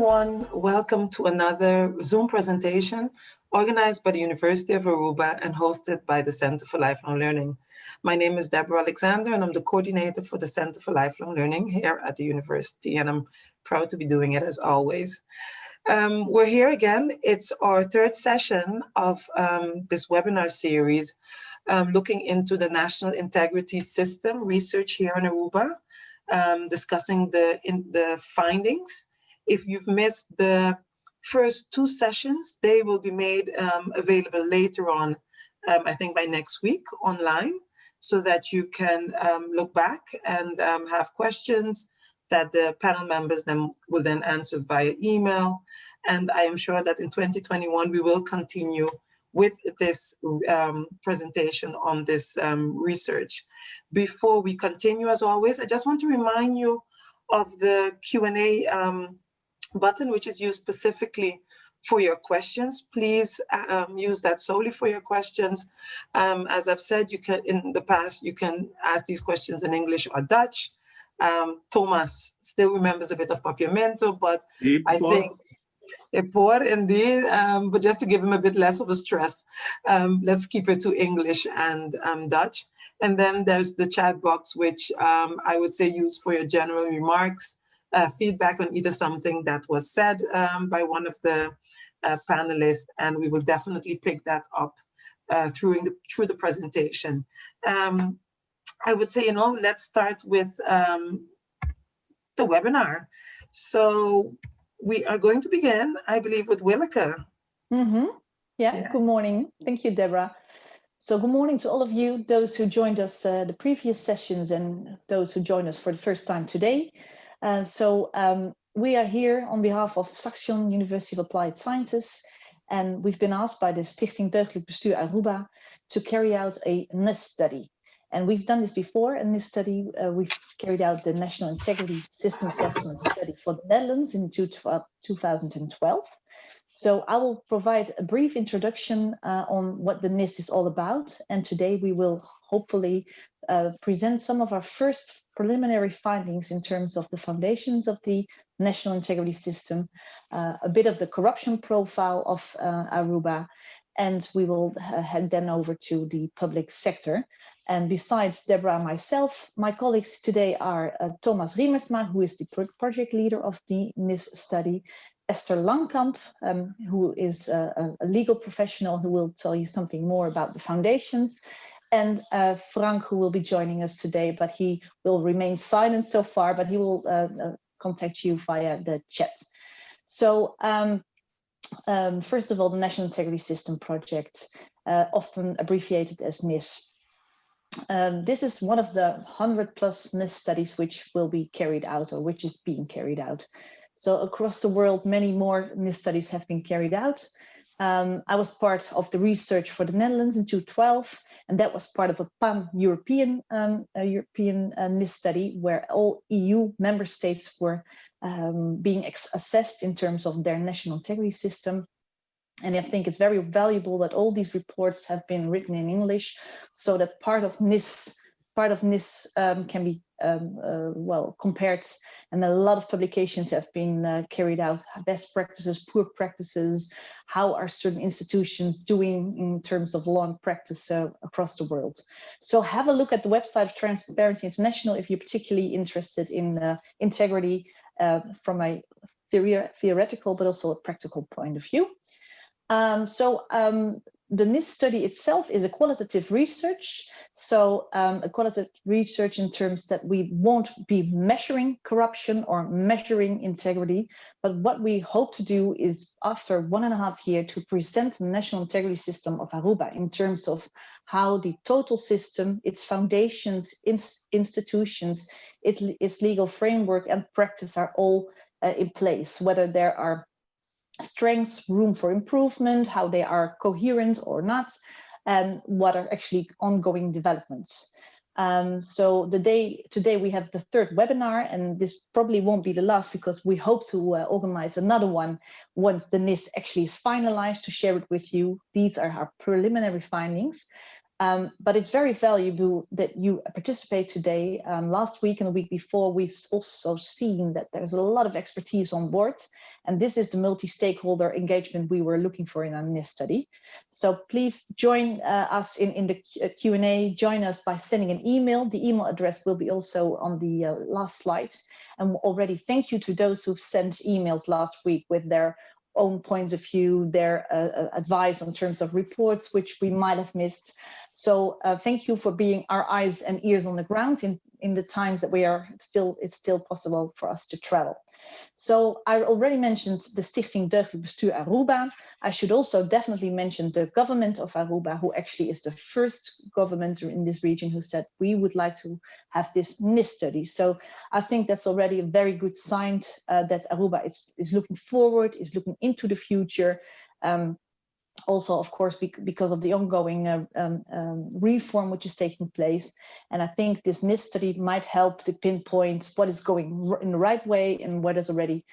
everyone. Welcome to another Zoom presentation organized by the University of Aruba and hosted by the Center for Lifelong Learning. My name is Deborah Alexander and I'm the coordinator for the Center for Lifelong Learning here at the university, and I'm proud to be doing it as always. We're here again. It's our third session of this webinar series looking into the National Integrity System research here in Aruba, discussing the findings. If you've missed the first two sessions, they will be made available later on, I think by next week online, so that you can look back and have questions that the panel members will then answer via email. And I am sure that in 2021, we will continue with this presentation on this research. Before we continue, as always, I just want to remind you of the Q&A button, which is used specifically for your questions. Please use that solely for your questions. As I've said, you can, in the past, you can ask these questions in English or Dutch. Thomas still remembers a bit of Papiamento, but I think Epor indeed, but just to give him a bit less of a stress, let's keep it to English and Dutch. And then there's the chat box, which I would say use for your general remarks, feedback on either something that was said by one of the panelists, and we will definitely pick that up through the presentation. I would say, let's start with the webinar. So we are going to begin, I believe, with Willeke. Yeah, Yes. Good morning. Thank you, Deborah. So good morning to all of you, those who joined us the previous sessions and those who joined us for the first time today. We are here on behalf of Saxion University of Applied Sciences, and we've been asked by the Stichting Deugdelijk Bestuur Aruba to carry out a NIS study. And we've done this before. In this study, we've carried out the National Integrity System Assessment Study for the Netherlands in 2012. So I will provide a brief introduction on what the NIS is all about. And today we will hopefully present some of our first preliminary findings in terms of the foundations of the National Integrity System, a bit of the corruption profile of Aruba, and we will head then over to the public sector. And besides Deborah and myself, my colleagues today are Thomas Riemersma, who is the project leader of the NIS study, Esther Lankamp, who is a legal professional who will tell you something more about the foundations, and Frank, who will be joining us today, but he will remain silent so far, but he will contact you via the chat. So first of all, the National Integrity System Project, often abbreviated as NIS. This is one of the 100+ NIS studies which will be carried out, or which is being carried out. So across the world, many more NIS studies have been carried out. I was part of the research for the Netherlands in 2012, and that was part of a pan-European NIS study where all EU member states were being assessed in terms of their national integrity system. And I think it's very valuable that all these reports have been written in English, so that part of NIS can be well compared, and a lot of publications have been carried out, best practices, poor practices, how are certain institutions doing in terms of law and practice across the world. So have a look at the website of Transparency International if you're particularly interested in integrity from a theoretical but also a practical point of view. The NIS study itself is a qualitative research. So a qualitative research in terms that we won't be measuring corruption or measuring integrity, but what we hope to do is, after 1.5 years, to present the National Integrity System of Aruba in terms of how the total system, its foundations, institutions, its legal framework and practice are all in place, whether there are strengths, room for improvement, how they are coherent or not, and what are actually ongoing developments. So today we have the third webinar, and this probably won't be the last because we hope to organize another one once the NIS actually is finalized to share it with you. These are our preliminary findings. But it's very valuable that you participate today. Last week and the week before, we've also seen that there's a lot of expertise on board. And this is the multi-stakeholder engagement we were looking for in our NIS study. So please join us in the Q&A. Join us by sending an email. The email address will be also on the last slide. And already thank you to those who've sent emails last week with their own points of view, their advice on terms of reports, which we might have missed. So thank you for being our eyes and ears on the ground in the times that it's still possible for us to travel. So I already mentioned the Stichting Deugdelijk Bestuur Aruba. I should also definitely mention the government of Aruba, who actually is the first government in this region who said we would like to have this NIS study. So I think that's already a very good sign that Aruba is looking forward, is looking into the future. Also, of course, because of the ongoing reform which is taking place. And I think this NIS study might help to pinpoint what is going in the right way and what is already,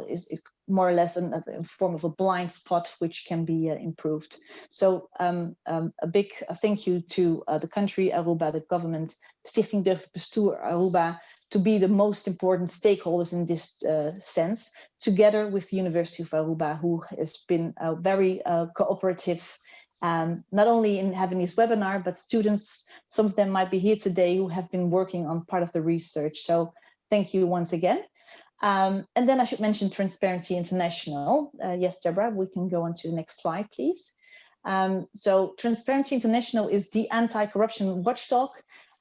is more or less a form of a blind spot which can be improved. So a big thank you to the country, Aruba, the government, Stichting Deugdelijk Bestuur Aruba, to be the most important stakeholders in this sense, together with the University of Aruba, who has been very cooperative, not only in having this webinar, but students, some of them might be here today, who have been working on part of the research. So thank you once again. And then I should mention Transparency International. Yes, Deborah, we can go on to the next slide, please. So Transparency International is the anti-corruption watchdog,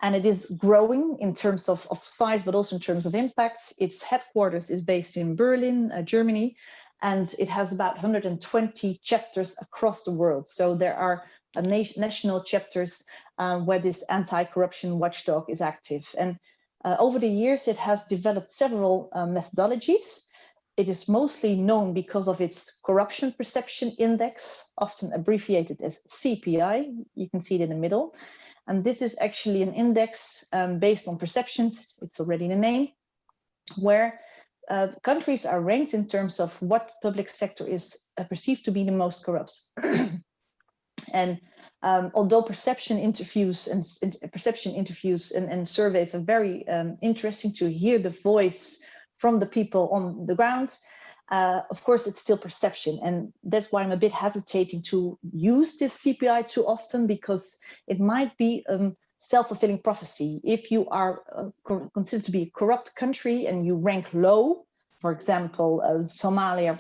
and it is growing in terms of size, but also in terms of impacts. Its headquarters is based in Berlin, Germany, and it has about 120 chapters across the world. So there are national chapters where this anti-corruption watchdog is active. And over the years, it has developed several methodologies. It is mostly known because of its Corruption Perception Index, often abbreviated as CPI. You can see it in the middle. And this is actually an index based on perceptions, it's already in the name, where countries are ranked in terms of what public sector is perceived to be the most corrupt. And although perception interviews and surveys are very interesting to hear the voice from the people on the ground, of course, it's still perception. And that's why I'm a bit hesitating to use this CPI too often, because it might be self-fulfilling prophecy. If you are considered to be a corrupt country and you rank low, for example, Somalia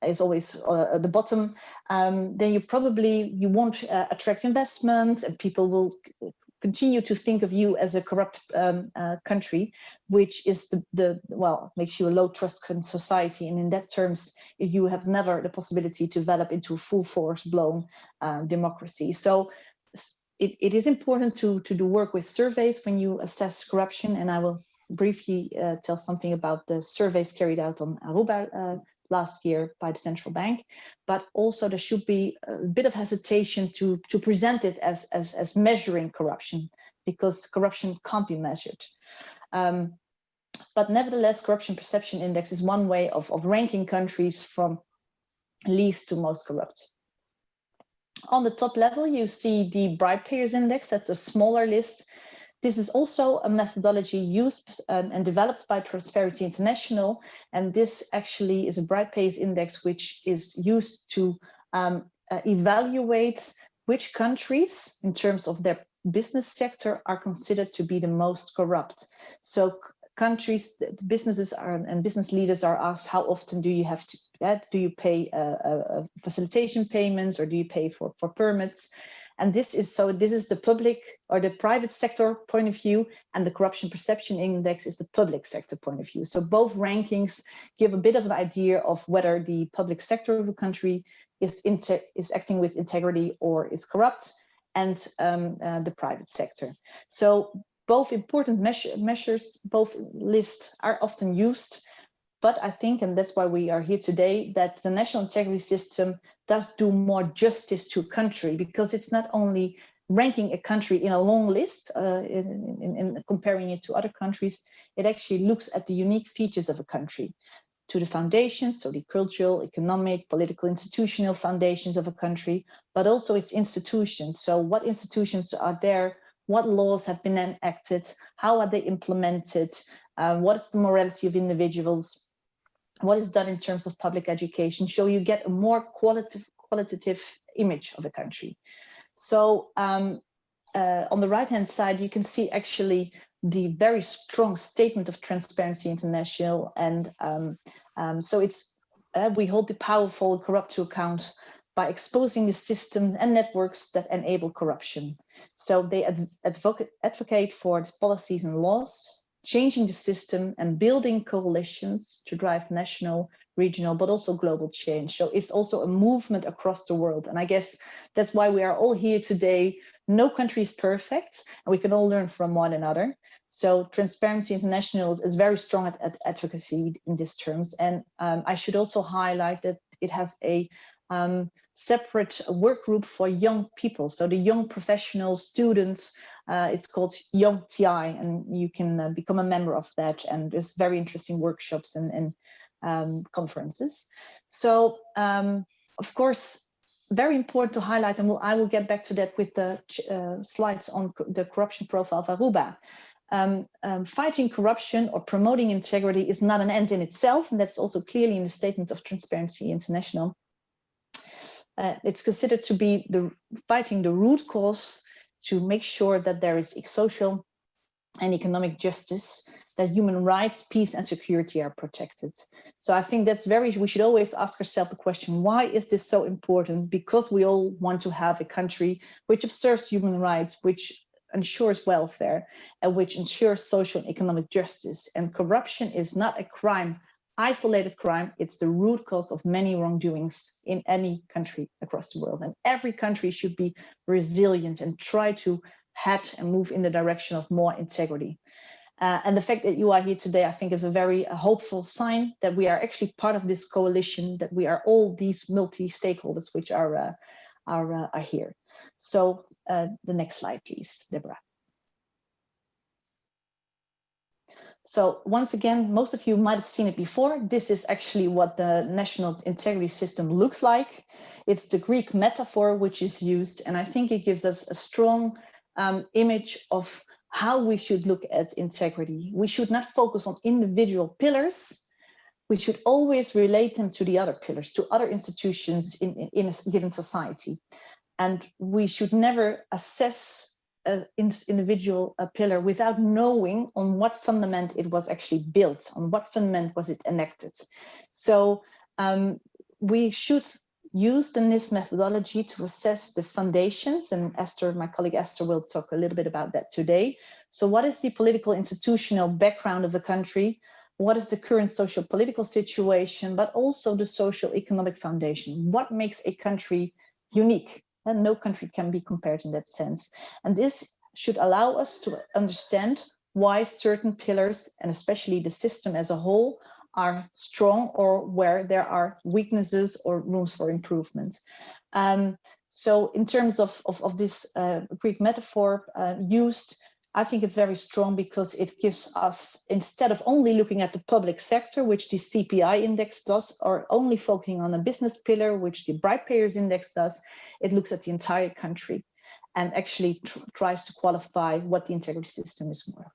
is always at the bottom, then you won't attract investments, and people will continue to think of you as a corrupt country, which is makes you a low trust society. And in that terms, you have never the possibility to develop into a full force blown democracy. So it is important to do work with surveys when you assess corruption. And I will briefly tell something about the surveys carried out on Aruba last year by the central bank, but also there should be a bit of hesitation to present it as measuring corruption, because corruption can't be measured. But nevertheless, Corruption Perception Index is one way of ranking countries from least to most corrupt. On the top level, you see the Bright Payers Index. That's a smaller list. This is also a methodology used and developed by Transparency International. And this actually is a Bright Payers Index, which is used to evaluate which countries, in terms of their business sector, are considered to be the most corrupt. So countries, businesses and business leaders are asked, how often do you have to do you pay facilitation payments, or do you pay for permits? And this is the public or the private sector point of view, and the Corruption Perception Index is the public sector point of view. So both rankings give a bit of an idea of whether the public sector of a country is acting with integrity or is corrupt, and the private sector. So both important measures, both lists are often used. But I think, and that's why we are here today, that the national integrity system does do more justice to a country, because it's not only ranking a country in a long list, in comparing it to other countries, it actually looks at the unique features of a country. to the foundations, so the cultural, economic, political, institutional foundations of a country, but also its institutions. So what institutions are there? What laws have been enacted? How are they implemented? What is the morality of individuals? What is done in terms of public education? So you get a more qualitative image of a country. So on the right-hand side, you can see actually the very strong statement of Transparency International. And so it's we hold the powerful and corrupt to account by exposing the systems and networks that enable corruption. So they advocate for policies and laws, changing the system and building coalitions to drive national, regional, but also global change. So it's also a movement across the world. And I guess that's why we are all here today. No country is perfect, and we can all learn from one another. So Transparency International is very strong at advocacy in these terms. And I should also highlight that it has a separate work group for young people. So the young professionals, students, it's called Young TI, and you can become a member of that. And there's very interesting workshops and conferences. So of course, very important to highlight, and I will get back to that with the slides on the corruption profile of Aruba. Fighting corruption or promoting integrity is not an end in itself, and that's also clearly in the statement of Transparency International. It's considered to be fighting the root cause to make sure that there is social and economic justice, that human rights, peace, and security are protected. So I think we should always ask ourselves the question, why is this so important? Because we all want to have a country which observes human rights, which ensures welfare, and which ensures social and economic justice. And corruption is not a crime, isolated crime. It's the root cause of many wrongdoings in any country across the world. And every country should be resilient and try to head and move in the direction of more integrity. And the fact that you are here today, I think, is a very hopeful sign that we are actually part of this coalition, that we are all these multi-stakeholders which are here. So the next slide, please, Deborah. So once again, most of you might have seen it before. This is actually what the national integrity system looks like. It's the Greek metaphor which is used, and I think it gives us a strong image of how we should look at integrity. We should not focus on individual pillars. We should always relate them to the other pillars, to other institutions in a given society. And we should never assess an individual pillar without knowing on what fundament it was actually built, on what fundament was it enacted. So we should use the NIS methodology to assess the foundations, and Esther, my colleague Esther, will talk a little bit about that today. So what is the political institutional background of the country? What is the current social political situation, but also the social economic foundation? What makes a country unique? And no country can be compared in that sense. And this should allow us to understand why certain pillars, and especially the system as a whole, are strong or where there are weaknesses or rooms for improvement. So in terms of this Greek metaphor used, I think it's very strong because it gives us, instead of only looking at the public sector, which the CPI index does, or only focusing on a business pillar, which the Bright Payers Index does, it looks at the entire country and actually tries to qualify what the integrity system is worth.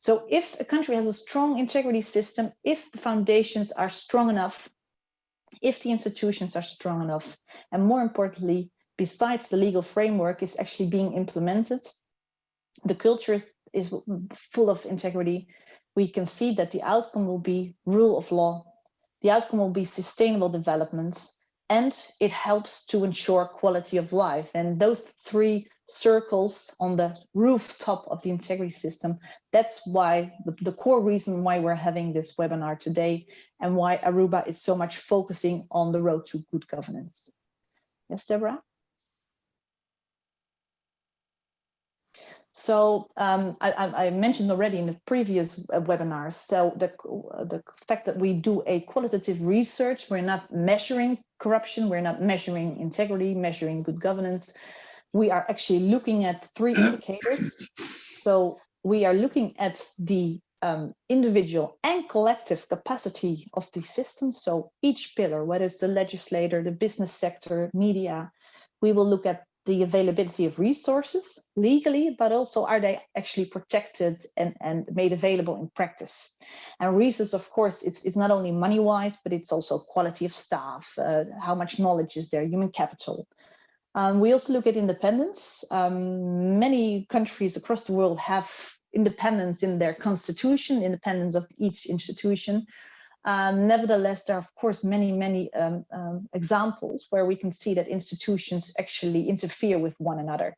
So if a country has a strong integrity system, if the foundations are strong enough, if the institutions are strong enough, and more importantly, besides the legal framework is actually being implemented, the culture is full of integrity, we can see that the outcome will be rule of law, the outcome will be sustainable development, and it helps to ensure quality of life. And those three circles on the rooftop of the integrity system, that's why the core reason why we're having this webinar today and why Aruba is so much focusing on the road to good governance. Yes, Deborah? So I mentioned already in the previous webinars, so the fact that we do a qualitative research, we're not measuring corruption, we're not measuring integrity, measuring good governance. We are actually looking at three indicators. So we are looking at the individual and collective capacity of the system. So each pillar, whether it's the legislator, the business sector, media, we will look at the availability of resources legally, but also are they actually protected and made available in practice? And resources, of course, it's not only money-wise, but it's also quality of staff, how much knowledge is there, human capital. We also look at independence. Many countries across the world have independence in their constitution, independence of each institution. Nevertheless, there are, of course, many examples where we can see that institutions actually interfere with one another,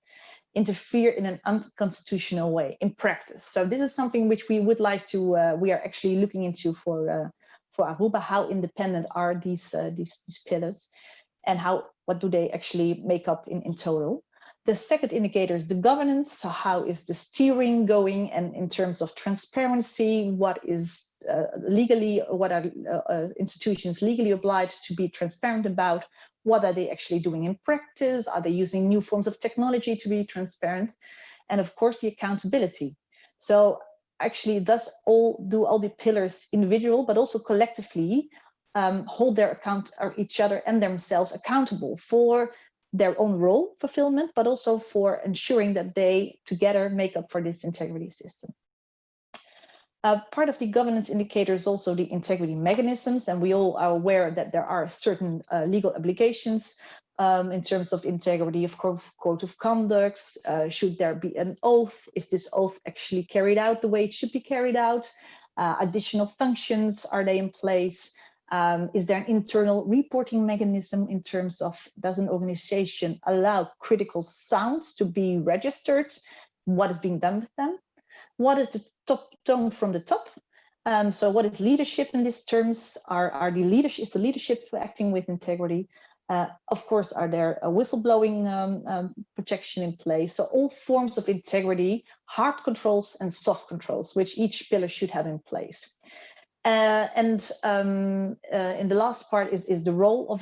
interfere in an unconstitutional way in practice. So this is something which we would like to, we are actually looking into for Aruba. How independent are these pillars, and what do they actually make up in total? The second indicator is the governance. So how is the steering going, and in terms of transparency, what is legally, what are institutions legally obliged to be transparent about? What are they actually doing in practice? Are they using new forms of technology to be transparent? And of course, the accountability. So actually, do all the pillars individual, but also collectively hold their account or each other and themselves accountable for their own role fulfillment, but also for ensuring that they together make up for this integrity system. Part of the governance indicator is also the integrity mechanisms, and we all are aware that there are certain legal obligations in terms of integrity, of course, code of conducts. Should there be an oath? Is this oath actually carried out the way it should be carried out? Additional functions, are they in place? Is there an internal reporting mechanism in terms of, does an organization allow critical sounds to be registered? What is being done with them? What is the top tone from the top? So what is leadership in these terms? Is the leadership acting with integrity? Of course, are there a whistleblowing protection in place? So all forms of integrity, hard controls and soft controls, which each pillar should have in place. In the last part is the role of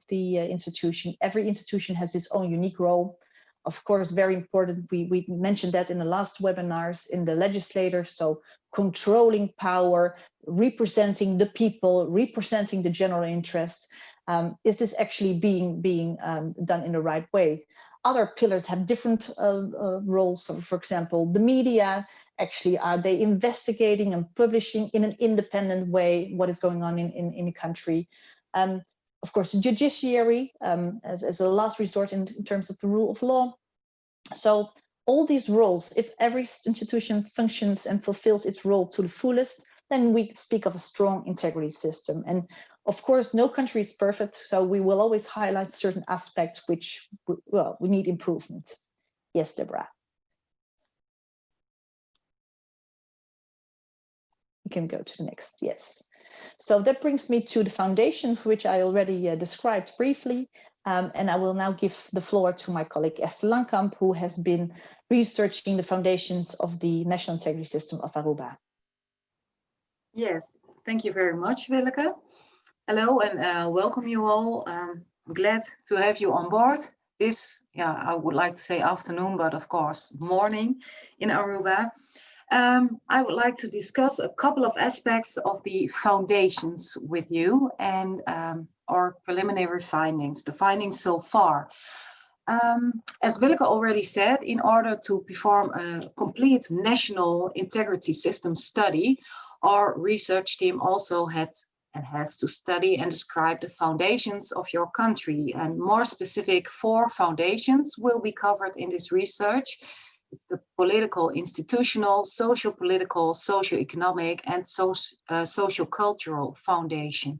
the institution. Every institution has its own unique role. Of course, very important. We mentioned that in the last webinars, in the legislator. So controlling power, representing the people, representing the general interests. Is this actually being done in the right way? Other pillars have different roles. So for example, the media. Actually, are they investigating and publishing in an independent way what is going on in the country? Of course, the judiciary as a last resort in terms of the rule of law. So all these roles, if every institution functions and fulfills its role to the fullest, then we speak of a strong integrity system. And of course, no country is perfect, so we will always highlight certain aspects which, well, we need improvement. Yes, Deborah. We can go to the next, yes. So that brings me to the foundation, which I already described briefly. And I will now give the floor to my colleague Esther Lankamp, who has been researching the foundations of the National Integrity System of Aruba. Yes, thank you very much, Willeke. Hello and welcome you all. I'm glad to have you on board this, I would like to say afternoon, but of course morning in Aruba. I would like to discuss a couple of aspects of the foundations with you and our preliminary findings, the findings so far. As Willeke already said, in order to perform a complete national integrity system study, our research team also had and has to study and describe the foundations of your country. And more specific, 4 foundations will be covered in this research. It's the political, institutional, socio-political, socio-economic, and socio-cultural foundation.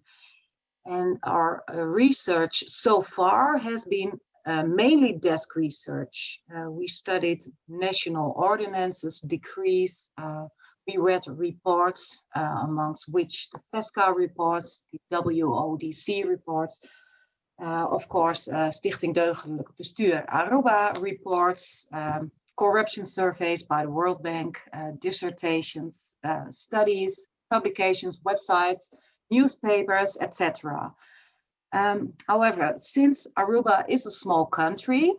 And our research so far has been mainly desk research. We studied national ordinances, decrees, we read reports, amongst which the FESCA reports, the WODC reports, of course, Stichting Deugdelijk Bestuur Aruba reports, corruption surveys by the World Bank, dissertations, studies, publications, websites, newspapers, etc. However, since Aruba is a small country,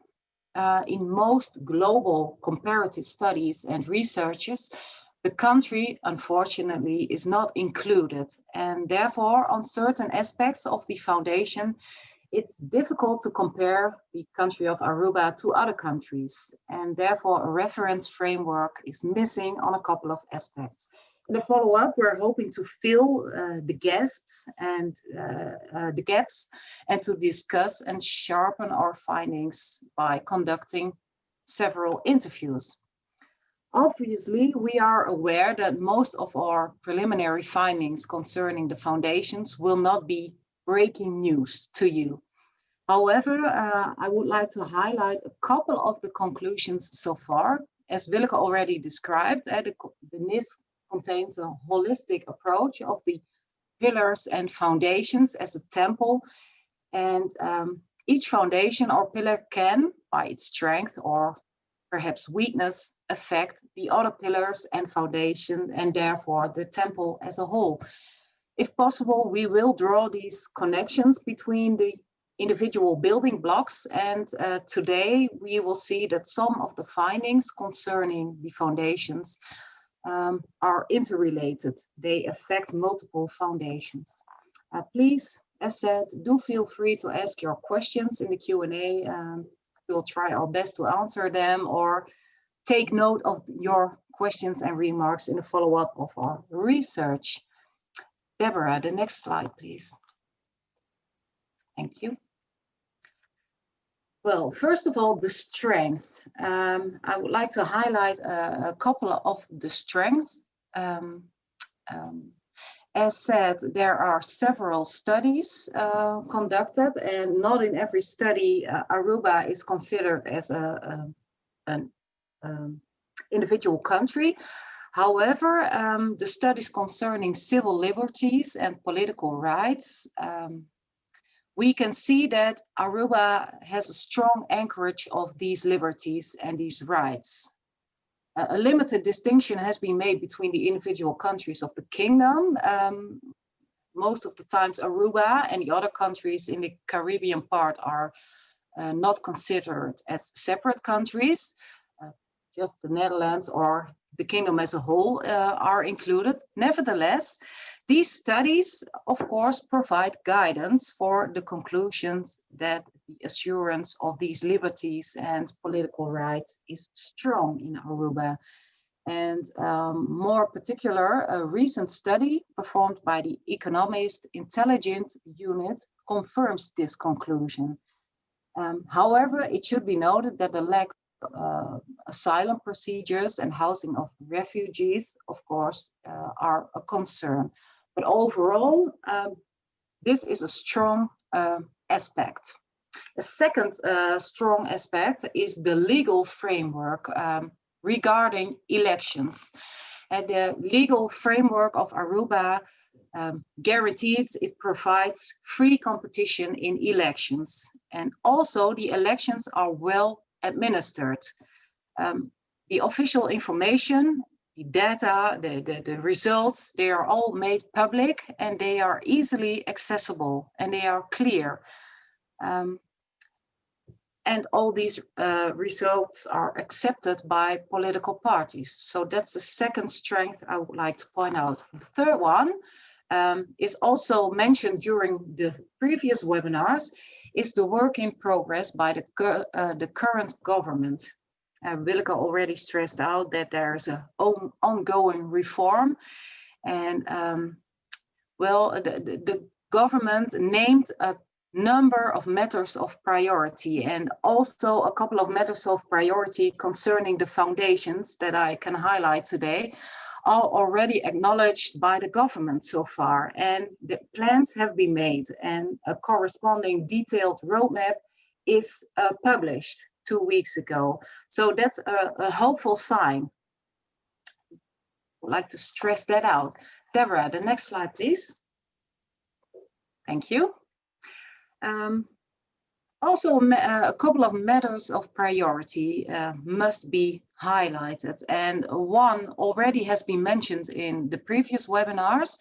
in most global comparative studies and researches, the country, unfortunately, is not included. And therefore, on certain aspects of the foundation, it's difficult to compare the country of Aruba to other countries. And therefore, a reference framework is missing on a couple of aspects. In the follow-up, we're hoping to fill the gaps and to discuss and sharpen our findings by conducting several interviews. Obviously, we are aware that most of our preliminary findings concerning the foundations will not be breaking news to you. However, I would like to highlight a couple of the conclusions so far. As Willeke already described, the NIS contains a holistic approach of the pillars and foundations as a temple, and each foundation or pillar can, by its strength or perhaps weakness, affect the other pillars and foundation, and therefore the temple as a whole. If possible, we will draw these connections between the individual building blocks, and today we will see that some of the findings concerning the foundations are interrelated. They affect multiple foundations. Please, as said, do feel free to ask your questions in the Q&A. We'll try our best to answer them or take note of your questions and remarks in the follow-up of our research. Deborah, the next slide, please. Thank you. Well, first of all, the strength. I would like to highlight a couple of the strengths. As said, there are several studies conducted, and not in every study Aruba is considered as an individual country. However, the studies concerning civil liberties and political rights, we can see that Aruba has a strong anchorage of these liberties and these rights. A limited distinction has been made between the individual countries of the kingdom. Most of the times Aruba and the other countries in the Caribbean part are not considered as separate countries. Just the Netherlands or the kingdom as a whole are included. Nevertheless, these studies, of course, provide guidance for the conclusions that the assurance of these liberties and political rights is strong in Aruba. And more particular, a recent study performed by the Economist Intelligence Unit confirms this conclusion. However, it should be noted that the lack of asylum procedures and housing of refugees, of course, are a concern. But overall, this is a strong aspect. A second strong aspect is the legal framework regarding elections. And the legal framework of Aruba guarantees it provides free competition in elections. And also the elections are well administered. The official information, the data, the results, they are all made public and they are easily accessible and they are clear. And all these results are accepted by political parties. So that's the second strength I would like to point out. The third one is also mentioned during the previous webinars, is the work in progress by the current government. Willeke already stressed out that there is an ongoing reform, and the government named a number of matters of priority, and also a couple of matters of priority concerning the foundations that I can highlight today are already acknowledged by the government so far, and the plans have been made, and a corresponding detailed roadmap is published 2 weeks ago. So that's a hopeful sign. I'd like to stress that out. Deborah, the next slide, please. Thank you. Also, a couple of matters of priority must be highlighted, and one already has been mentioned in the previous webinars.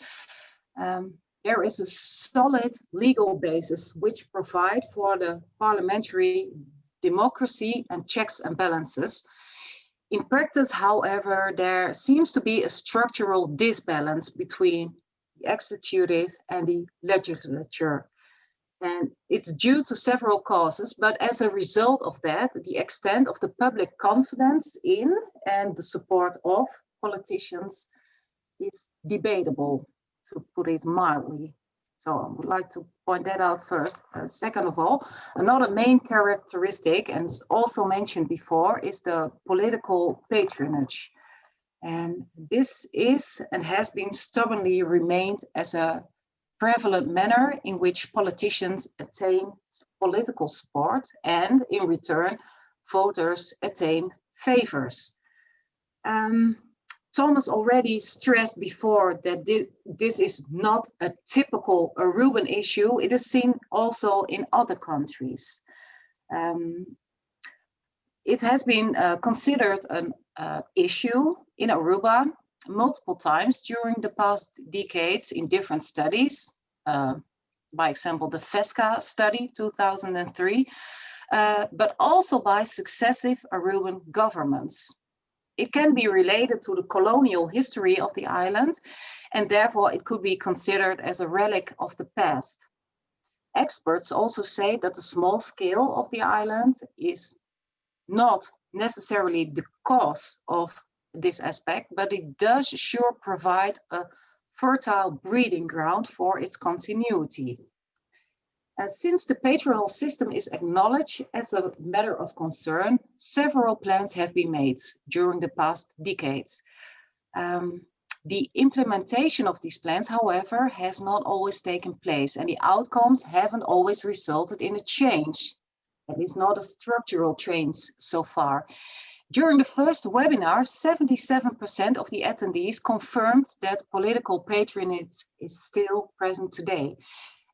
There is a solid legal basis which provide for the parliamentary democracy and checks and balances. In practice, however, there seems to be a structural disbalance between the executive and the legislature. And it's due to several causes, but as a result of that, the extent of the public confidence in and the support of politicians is debatable, to put it mildly. So I would like to point that out first. Second of all, another main characteristic, and it's also mentioned before, is the political patronage. And this is and has been stubbornly remained as a prevalent manner in which politicians attain political support and in return, voters attain favors. Thomas already stressed before that this is not a typical Aruban issue. It is seen also in other countries. It has been considered an issue in Aruba multiple times during the past decades in different studies. By example, the FESCA study, 2003, but also by successive Aruban governments. It can be related to the colonial history of the island, and therefore it could be considered as a relic of the past. Experts also say that the small scale of the island is not necessarily the cause of this aspect, but it does sure provide a fertile breeding ground for its continuity. Since the patronal system is acknowledged as a matter of concern, several plans have been made during the past decades. The implementation of these plans, however, has not always taken place, and the outcomes haven't always resulted in a change, at least not a structural change so far. During the first webinar, 77% of the attendees confirmed that political patronage is still present today.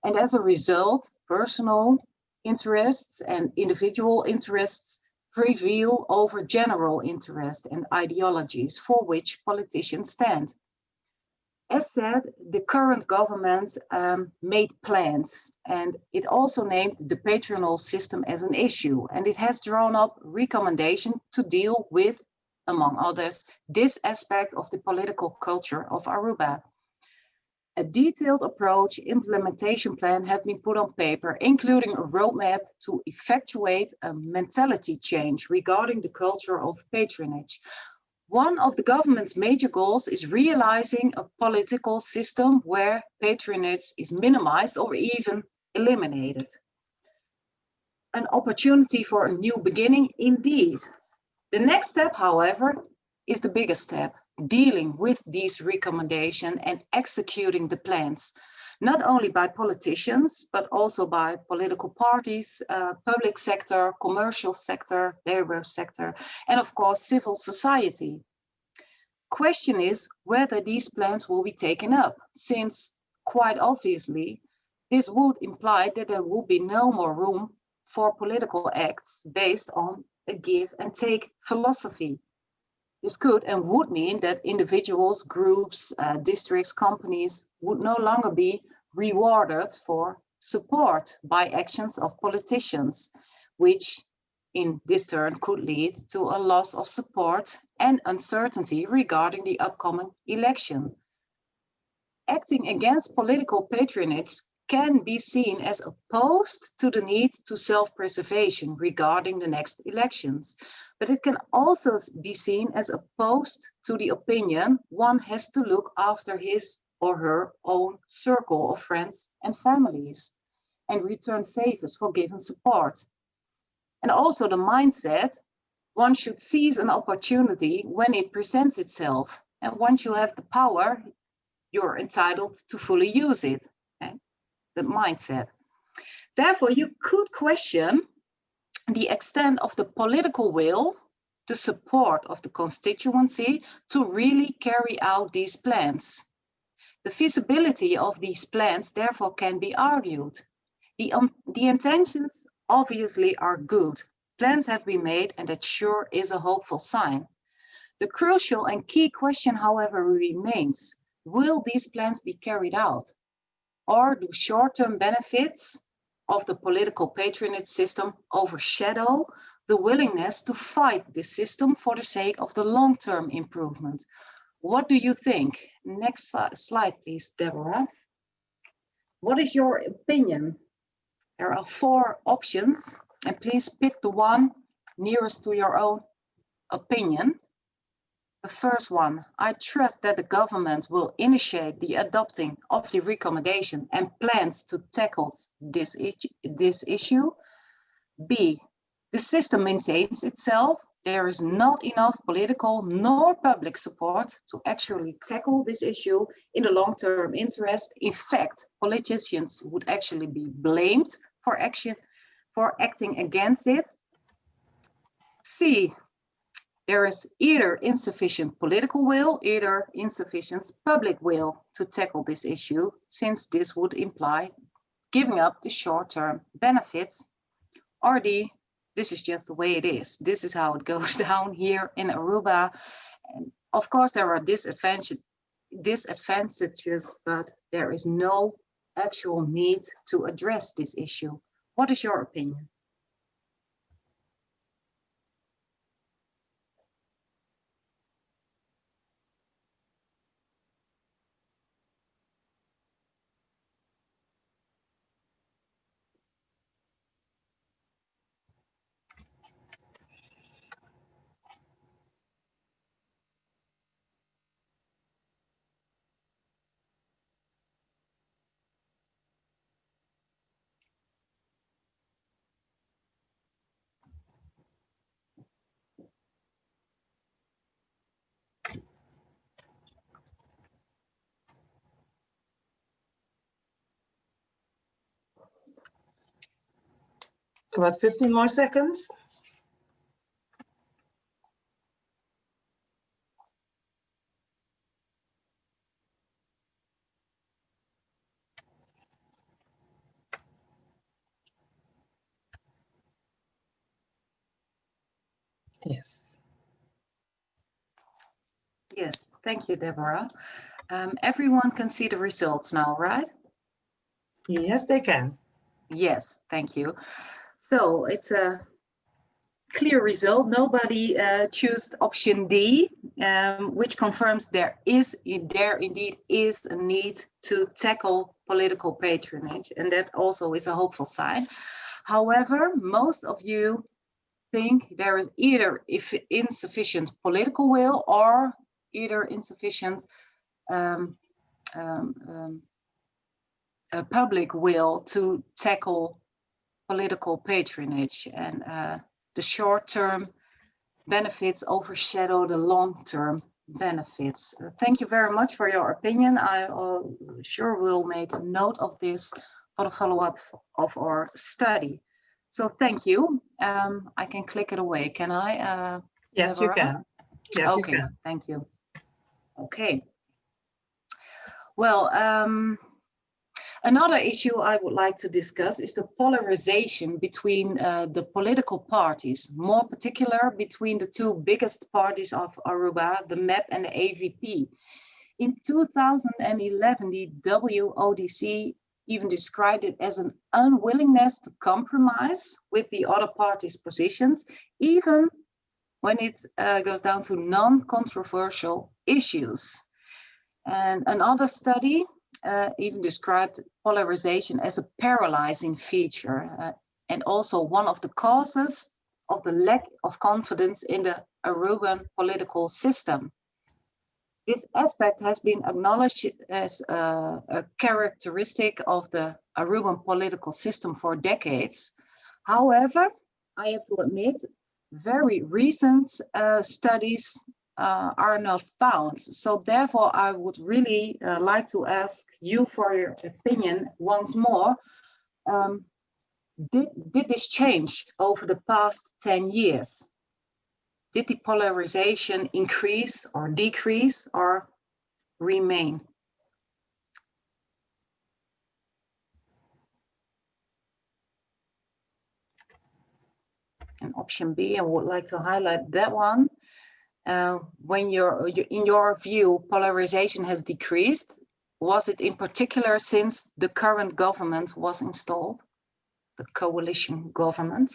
And as a result, personal interests and individual interests prevail over general interest and ideologies for which politicians stand. As said, the current government made plans, and it also named the patronal system as an issue, and it has drawn up recommendations to deal with, among others, this aspect of the political culture of Aruba. A detailed approach implementation plan have been put on paper, including a roadmap to effectuate a mentality change regarding the culture of patronage. One of the government's major goals is realizing a political system where patronage is minimized or even eliminated. An opportunity for a new beginning indeed. The next step, however, is the biggest step, dealing with these recommendations and executing the plans, not only by politicians, but also by political parties, public sector, commercial sector, labor sector, and of course, civil society. Question is whether these plans will be taken up, since quite obviously, this would imply that there would be no more room for political acts based on a give and take philosophy. This could and would mean that individuals, groups, districts, companies would no longer be rewarded for support by actions of politicians, which in this turn could lead to a loss of support and uncertainty regarding the upcoming election. Acting against political patronage can be seen as opposed to the need to self-preservation regarding the next elections. But it can also be seen as opposed to the opinion one has to look after his or her own circle of friends and families and return favors for given support. And also the mindset, one should seize an opportunity when it presents itself. And once you have the power, you're entitled to fully use it. Okay? The mindset. Therefore, you could question the extent of the political will, the support of the constituency to really carry out these plans. The feasibility of these plans therefore can be argued. The intentions obviously are good. Plans have been made and that sure is a hopeful sign. The crucial and key question, however, remains, will these plans be carried out? Or do short-term benefits of the political patronage system overshadow the willingness to fight this system for the sake of the long-term improvement. What do you think? Next slide, please, Deborah. What is your opinion? There are 4 options, and please pick the one nearest to your own opinion. The first one, I trust that the government will initiate the adopting of the recommendation and plans to tackle this issue. B, the system maintains itself. There is not enough political nor public support to actually tackle this issue in the long-term interest. In fact, politicians would actually be blamed for acting against it. C, there is either insufficient political will, either insufficient public will to tackle this issue, since this would imply giving up the short-term benefits. Or D, this is just the way it is. This is how it goes down here in Aruba. And of course, there are disadvantages, but there is no actual need to address this issue. What is your opinion? About 15 more seconds. Yes. Yes, thank you, Deborah. Everyone can see the results now, right? Yes, they can. Yes, thank you. So it's a clear result. Nobody chose option D, which confirms there indeed is a need to tackle political patronage, and that also is a hopeful sign. However, most of you think there is either insufficient political will or either insufficient public will to tackle political patronage, and the short-term benefits overshadow the long-term benefits. Thank you very much for your opinion. I sure will make a note of this for the follow-up of our study. So thank you. I can click it away. Can I? Yes, Deborah? you can. Yes, okay, you can. Thank you. Okay. Well, another issue I would like to discuss is the polarization between the political parties, more particular between the 2 biggest parties of Aruba, the MEP and the AVP. In 2011, the WODC even described it as an unwillingness to compromise with the other parties' positions, even when it goes down to non-controversial issues. And another study even described polarization as a paralyzing feature, and also one of the causes of the lack of confidence in the Aruban political system. This aspect has been acknowledged as a characteristic of the Aruban political system for decades. However, I have to admit, very recent studies are not found. So therefore, I would really like to ask you for your opinion once more. Did this change over the past 10 years? Did the polarization increase or decrease or remain? And option B, I would like to highlight that one. When in your view, polarization has decreased, was it in particular since the current government was installed, the coalition government?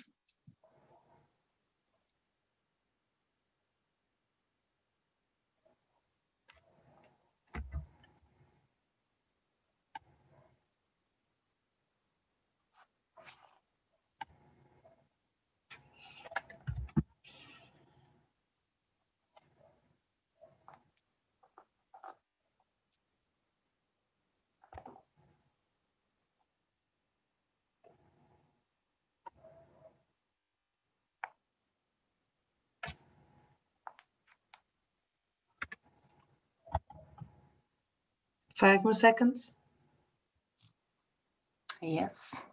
5 more seconds. Yes.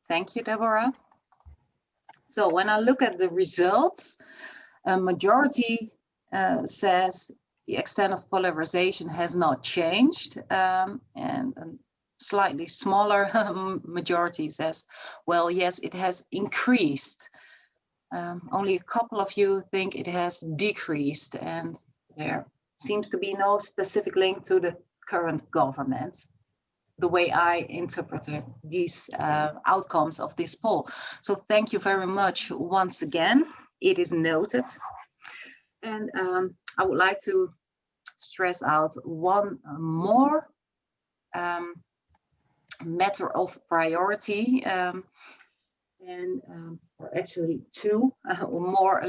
Thank you, Deborah. So when I look at the results, a majority says the extent of polarization has not changed, and a slightly smaller majority says, well, yes, it has increased. Only a couple of you think it has decreased, and there seems to be no specific link to the current government, the way I interpreted these outcomes of this poll. So thank you very much once again. It is noted. And I would like to stress out one more matter of priority, or actually two more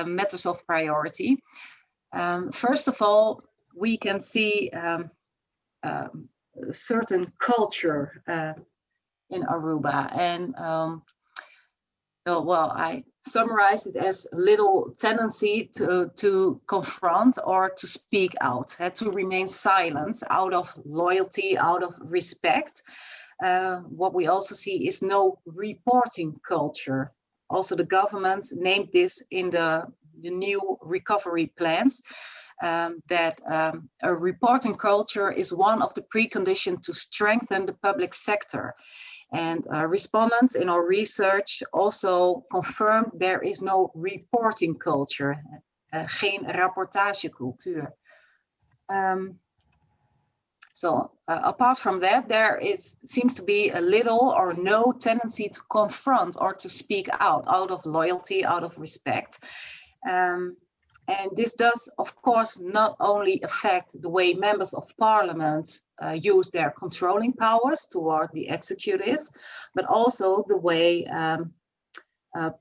matters of priority. First of all, we can see a certain culture in Aruba, and well, I summarize it as little tendency to confront or to speak out, to remain silent out of loyalty, out of respect. What we also see is no reporting culture. Also, the government named this in the new recovery plans, that a reporting culture is one of the preconditions to strengthen the public sector. And respondents in our research also confirmed there is no reporting culture, geen rapportagecultuur. So apart from that, there seems to be a little or no tendency to confront or to speak out of loyalty, out of respect. And this does, of course, not only affect the way members of parliament use their controlling powers toward the executive, but also the way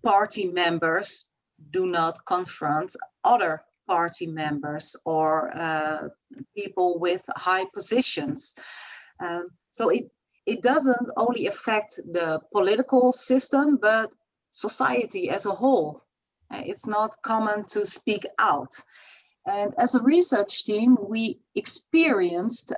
party members do not confront other party members or people with high positions. So it doesn't only affect the political system, but society as a whole. It's not common to speak out. And as a research team, we experienced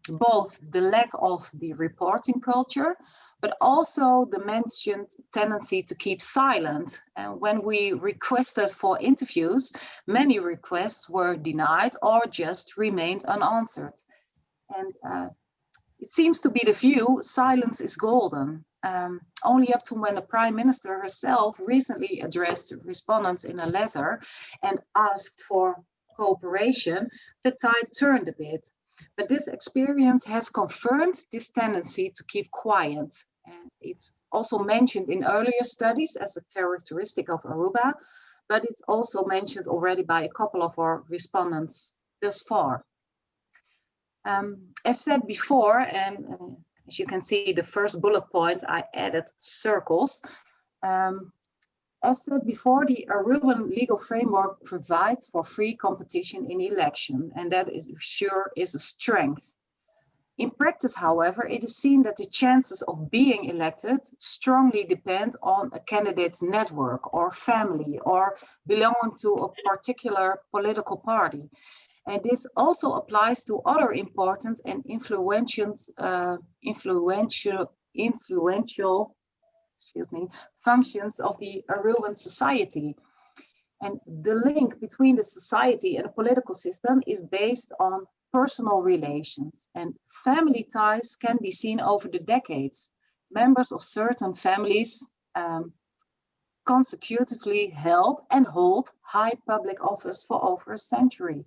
both the lack of the reporting culture, but also the mentioned tendency to keep silent. And when we requested for interviews, many requests were denied or just remained unanswered. And it seems to be the view, silence is golden. Only up to when the Prime Minister herself recently addressed respondents in a letter and asked for cooperation, the tide turned a bit. But this experience has confirmed this tendency to keep quiet. And it's also mentioned in earlier studies as a characteristic of Aruba, but it's also mentioned already by a couple of our respondents thus far. As said before, and as you can see, the first bullet point, I added circles. As said before, the Aruban legal framework provides for free competition in election, and that is sure is a strength. In practice, however, it is seen that the chances of being elected strongly depend on a candidate's network or family or belonging to a particular political party. And this also applies to other important and influential functions of the Aruban society. And the link between the society and the political system is based on personal relations, and family ties can be seen over the decades. Members of certain families consecutively held and hold high public office for over a century.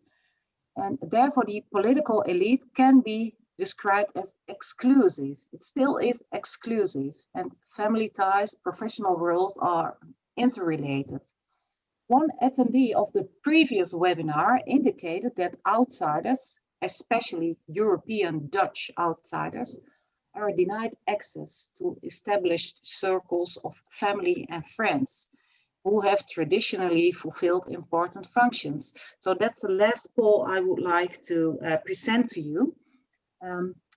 And therefore, the political elite can be described as exclusive. It still is exclusive, and family ties, professional roles are interrelated. One attendee of the previous webinar indicated that outsiders, especially European Dutch outsiders, are denied access to established circles of family and friends who have traditionally fulfilled important functions. So that's the last poll I would like to present to you.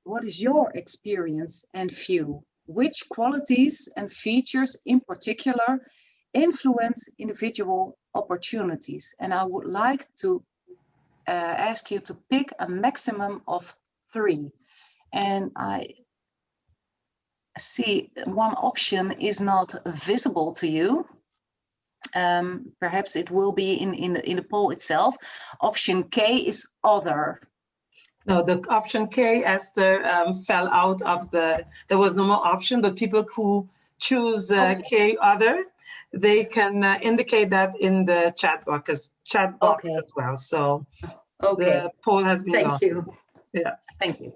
What is your experience and view? Which qualities and features in particular influence individual opportunities. And I would like to ask you to pick a maximum of 3. And I see one option is not visible to you. Perhaps it will be in the poll itself. Option K is other. No, the option K, Esther, fell out of there was no more option, but people who choose K, other, they can indicate that in the chat box as well. So the poll has been lost. Thank you. Yeah. Thank you.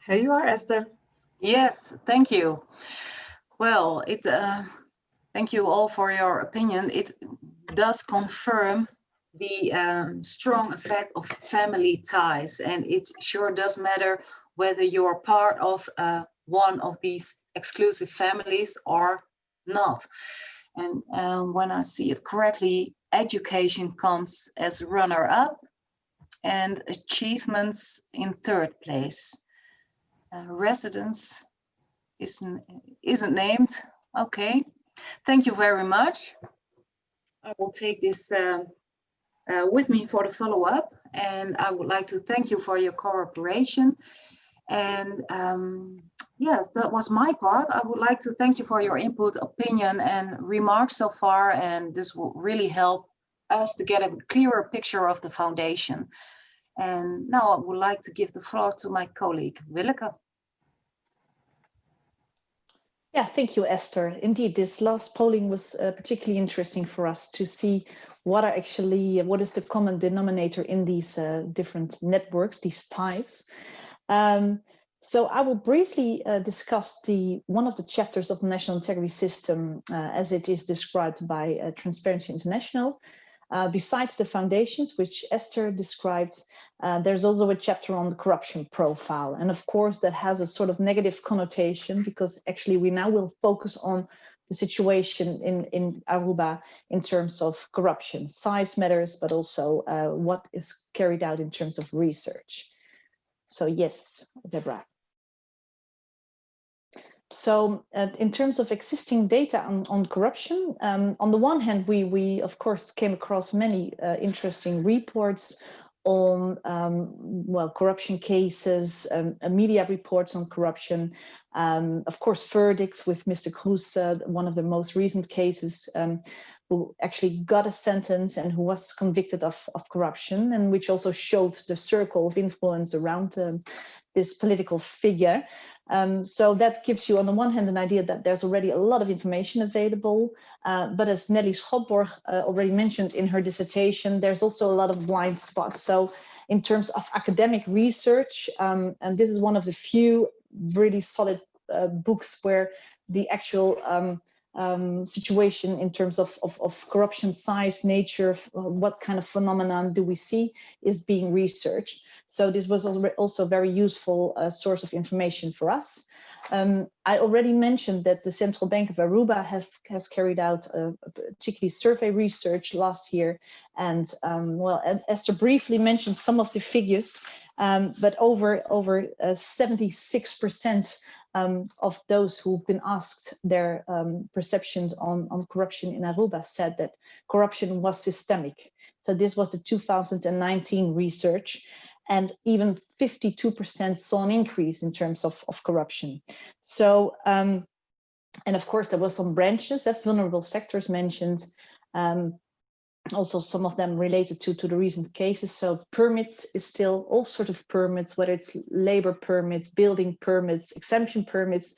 Here you are, Esther. Yes, thank you. Well, thank you all for your opinion. It does confirm the strong effect of family ties, and it sure does matter whether you're part of one of these exclusive families or not. And when I see it correctly, education comes as runner-up and achievements in 3rd place. Residence isn't named. Okay, thank you very much. I will take this with me for the follow-up, and I would like to thank you for your cooperation. And yes, that was my part. I would like to thank you for your input, opinion, and remarks so far, and this will really help us to get a clearer picture of the foundation. And now I would like to give the floor to my colleague, Willeke. Yeah, thank you, Esther. Indeed, this last polling was particularly interesting for us to see what is the common denominator in these different networks, these ties. So I will briefly discuss one of the chapters of the National Integrity System as it is described by Transparency International. Besides the foundations, which Esther described, there's also a chapter on the corruption profile. And of course, that has a sort of negative connotation because actually we now will focus on the situation in Aruba in terms of corruption. Size matters, but also what is carried out in terms of research. So yes, Deborah. So in terms of existing data on corruption, on the one hand, we of course came across many interesting reports on corruption cases, media reports on corruption, of course verdicts with Mr. Cruz, one of the most recent cases, who actually got a sentence and who was convicted of corruption, and which also showed the circle of influence around this political figure. So that gives you, on the one hand, an idea that there's already a lot of information available, but as Nelly Schotborg already mentioned in her dissertation, there's also a lot of blind spots. So in terms of academic research, and this is one of the few really solid books where the actual situation in terms of corruption size, nature, what kind of phenomenon do we see is being researched. So this was also a very useful source of information for us. I already mentioned that the Central Bank of Aruba has carried out particularly survey research last year. And Esther briefly mentioned some of the figures, but over 76% of those who've been asked their perceptions on corruption in Aruba said that corruption was systemic. So this was the 2019 research. and even 52% saw an increase in terms of corruption. So, and of course, there were some branches that vulnerable sectors mentioned, also some of them related to the recent cases. So permits is still all sorts of permits, whether it's labor permits, building permits, exemption permits,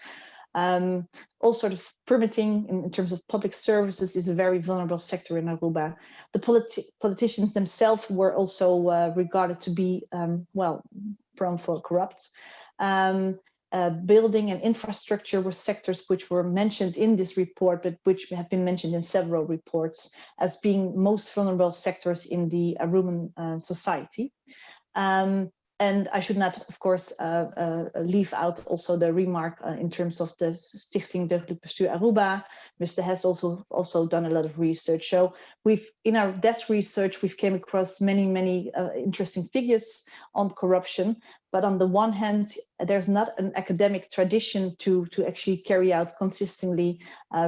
all sort of permitting in terms of public services is a very vulnerable sector in Aruba. The politicians themselves were also regarded to be, well, prone for corrupt. Building and infrastructure were sectors which were mentioned in this report, but which have been mentioned in several reports as being most vulnerable sectors in the Aruban society. And I should not, of course, leave out also the remark in terms of the Stichting Deugdelijk Bestuur Aruba. Mr. has also done a lot of research. So in our desk research, we've came across many interesting figures on corruption. But on the one hand, there's not an academic tradition to actually carry out consistently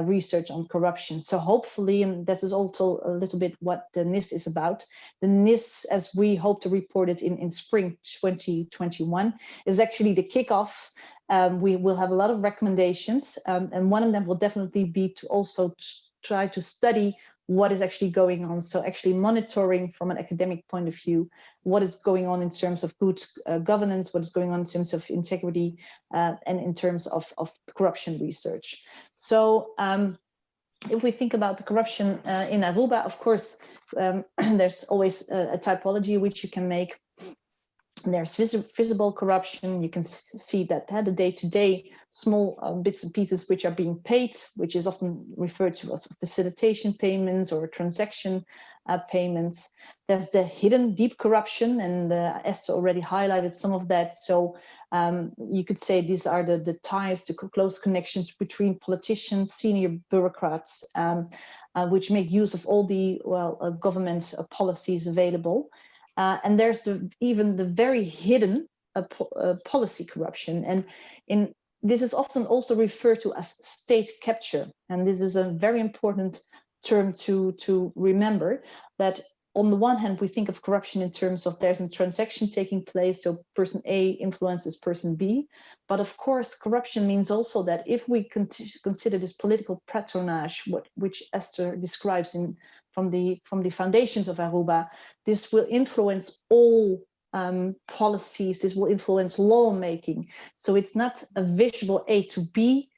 research on corruption. So hopefully, and this is also a little bit what the NIS is about, the NIS, as we hope to report it in spring 2021, is actually the kickoff. We will have a lot of recommendations, and one of them will definitely be to also try to study what is actually going on. So actually monitoring from an academic point of view, what is going on in terms of good governance, what is going on in terms of integrity, and in terms of corruption research. So if we think about the corruption in Aruba, of course, there's always a typology which you can make. There's visible corruption. You can see that the day-to-day small bits and pieces which are being paid, which is often referred to as facilitation payments or transaction payments. There's the hidden deep corruption, and Esther already highlighted some of that. So you could say these are the ties, the close connections between politicians, senior bureaucrats, which make use of all the government policies available. And there's even the very hidden policy corruption. And this is often also referred to as state capture. And this is a very important term to remember, that on the one hand, we think of corruption in terms of there's a transaction taking place, so person A influences person B. But of course, corruption means also that if we consider this political patronage, which Esther describes from the foundations of Aruba, this will influence all policies. This will influence lawmaking. So it's not a visual A to B,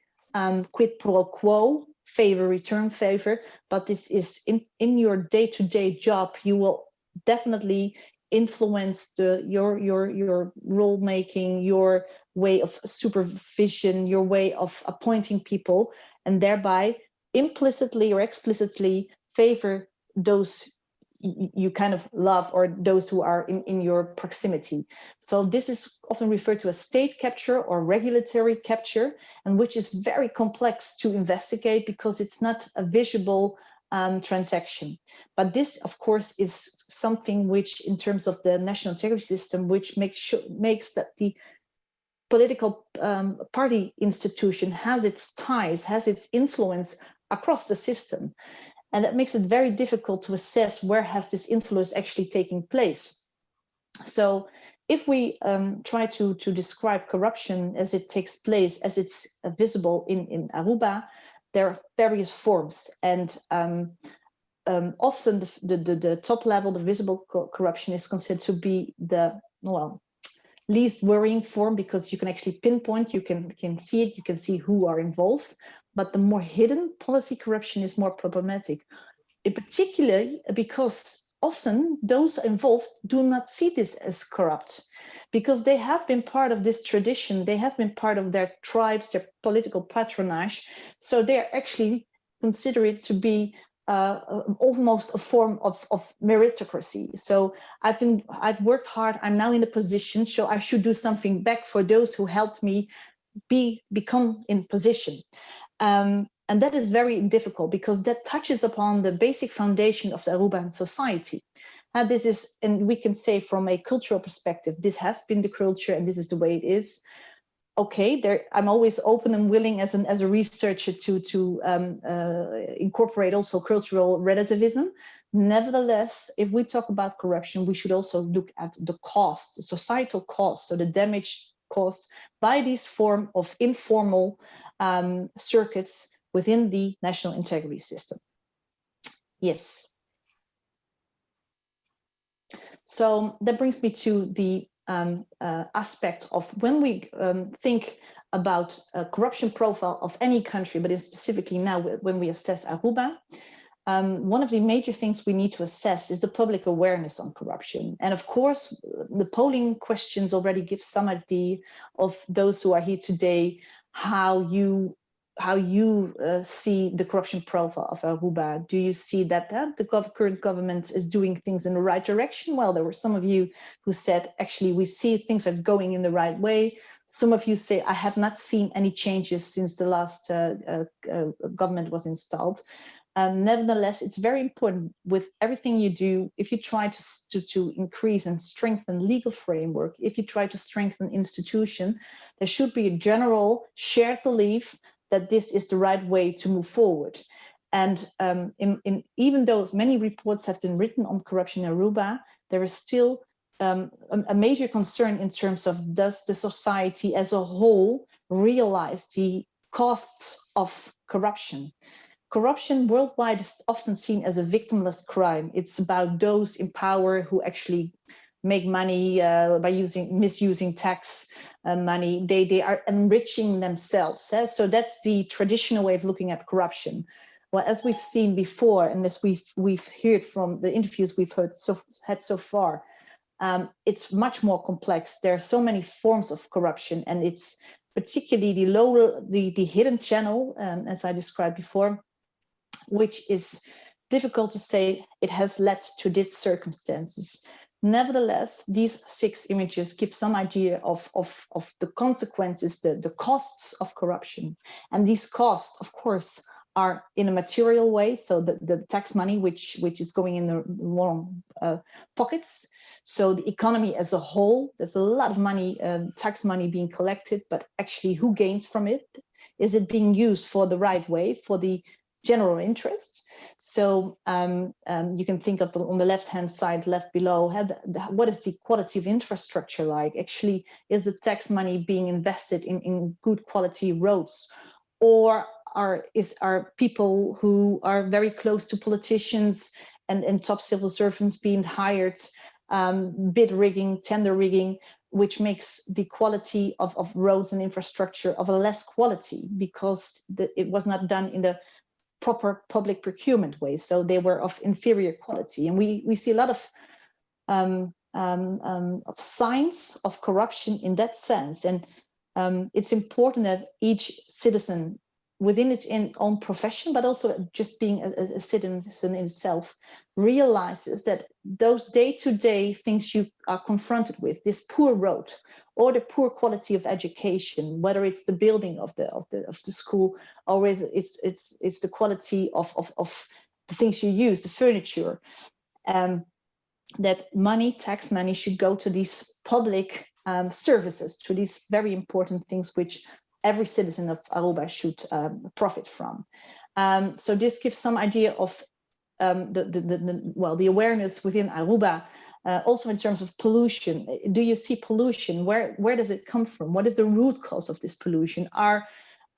quid pro quo, favor, return favor, but this is in your day-to-day job. You will definitely influence your role making, your way of supervision, your way of appointing people, and thereby implicitly or explicitly favor those you kind of love or those who are in your proximity. So this is often referred to as state capture or regulatory capture, and which is very complex to investigate because it's not a visible transaction. But this, of course, is something which, in terms of the national integrity system, which makes that the political party institution has its ties, has its influence across the system. And that makes it very difficult to assess where has this influence actually taking place. So if we try to describe corruption as it takes place, as it's visible in Aruba, there are various forms. And often the top level, the visible corruption, is considered to be the least worrying form, because you can actually pinpoint, you can see it, you can see who are involved. But the more hidden policy corruption is more problematic, in particular because often those involved do not see this as corrupt, because they have been part of this tradition, they have been part of their tribes, their political patronage, so they are actually consider it to be almost a form of meritocracy. So I've worked hard, I'm now in a position, so I should do something back for those who helped me become in position. And that is very difficult because that touches upon the basic foundation of the Aruban society. And this is, and we can say from a cultural perspective, this has been the culture and this is the way it is. okay, I'm always open and willing as a researcher to incorporate also cultural relativism. Nevertheless, if we talk about corruption, we should also look at the cost, the societal cost, so the damage caused by this form of informal circuits within the national integrity system. Yes. So that brings me to the aspect of when we think about a corruption profile of any country, but specifically now when we assess Aruba, one of the major things we need to assess is the public awareness on corruption. And of course, the polling questions already give some idea of those who are here today, how you see the corruption profile of Aruba. Do you see that the current government is doing things in the right direction? Well, there were some of you who said, actually, we see things are going in the right way. Some of you say, I have not seen any changes since the last government was installed. Nevertheless, it's very important with everything you do, if you try to increase and strengthen legal framework, if you try to strengthen institution, there should be a general shared belief that this is the right way to move forward. And even though many reports have been written on corruption in Aruba, there is still a major concern in terms of, does the society as a whole realize the costs of corruption? Corruption worldwide is often seen as a victimless crime. It's about those in power who actually make money by misusing tax money. They are enriching themselves. So that's the traditional way of looking at corruption. Well, as we've seen before, and as we've heard from the interviews we've had so far, it's much more complex. There are so many forms of corruption, and it's particularly the hidden channel, as I described before, which is difficult to say it has led to these circumstances. Nevertheless, these 6 images give some idea of the consequences, the costs of corruption. And these costs, of course, are in a material way. So the tax money, which is going in the wrong pockets. So the economy as a whole, there's a lot of money, tax money being collected, but actually who gains from it? Is it being used for the right way, for the general interest? So you can think of on the left-hand side, left below, what is the quality of infrastructure like? Actually, is the tax money being invested in good quality roads? Or are people who are very close to politicians and top civil servants being hired, bid rigging, tender rigging, which makes the quality of roads and infrastructure of a less quality because it was not done in the proper public procurement way, so they were of inferior quality. And we see a lot of signs of corruption in that sense. And it's important that each citizen within its own profession, but also just being a citizen in itself, realizes that those day-to-day things you are confronted with, this poor road or the poor quality of education, whether it's the building of the school or it's the quality of the things you use, the furniture, that tax money should go to these public services, to these very important things which every citizen of Aruba should profit from. So this gives some idea of the awareness within Aruba, also in terms of pollution. Do you see pollution? Where does it come from? What is the root cause of this pollution?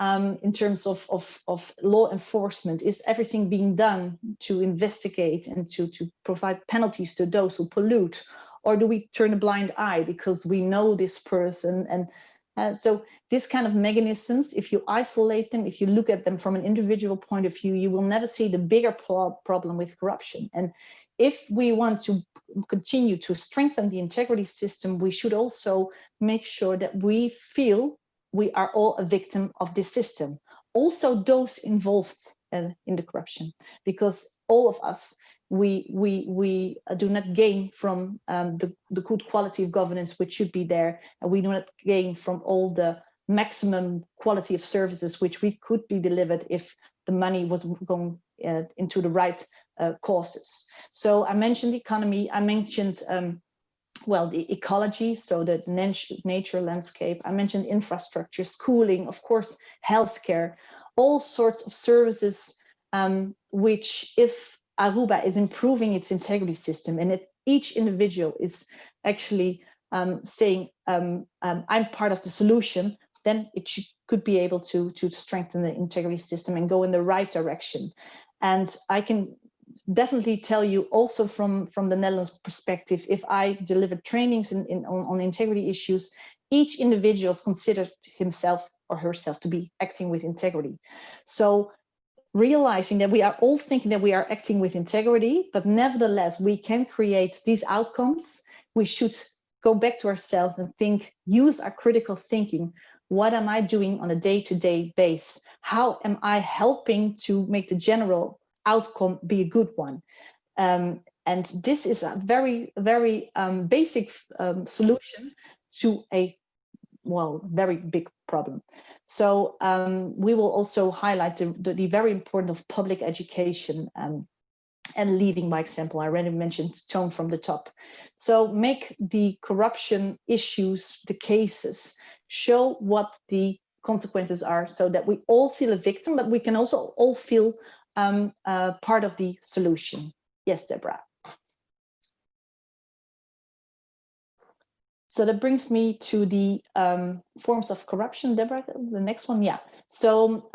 In terms of law enforcement, is everything being done to investigate and to provide penalties to those who pollute? Or do we turn a blind eye because we know this person? And so this kind of mechanisms, if you isolate them, if you look at them from an individual point of view, you will never see the bigger problem with corruption. And if we want to continue to strengthen the integrity system, we should also make sure that we feel we are all a victim of this system. Also those involved in the corruption, because all of us, we do not gain from the good quality of governance which should be there, and we do not gain from all the maximum quality of services which we could be delivered if the money was going into the right causes. So I mentioned the economy, I mentioned well, the ecology, so the nature landscape. I mentioned infrastructure, schooling, of course, healthcare, all sorts of services, which if Aruba is improving its integrity system and if each individual is actually saying, I'm part of the solution, then it could be able to strengthen the integrity system and go in the right direction. And I can definitely tell you also from the Netherlands perspective, if I deliver trainings on integrity issues, each individual is considered himself or herself to be acting with integrity. So realizing that we are all thinking that we are acting with integrity, but nevertheless, we can create these outcomes. We should go back to ourselves and think, use our critical thinking. What am I doing on a day-to-day basis? How am I helping to make the general outcome be a good one? And this is a very, very basic solution to a, well, very big problem. So we will also highlight the very important of public education and leading by example. I already mentioned tone from the top. So make the corruption issues, the cases, show what the consequences are so that we all feel a victim, but we can also all feel part of the solution. Yes, Deborah. So that brings me to the forms of corruption, Deborah, the next one, yeah. So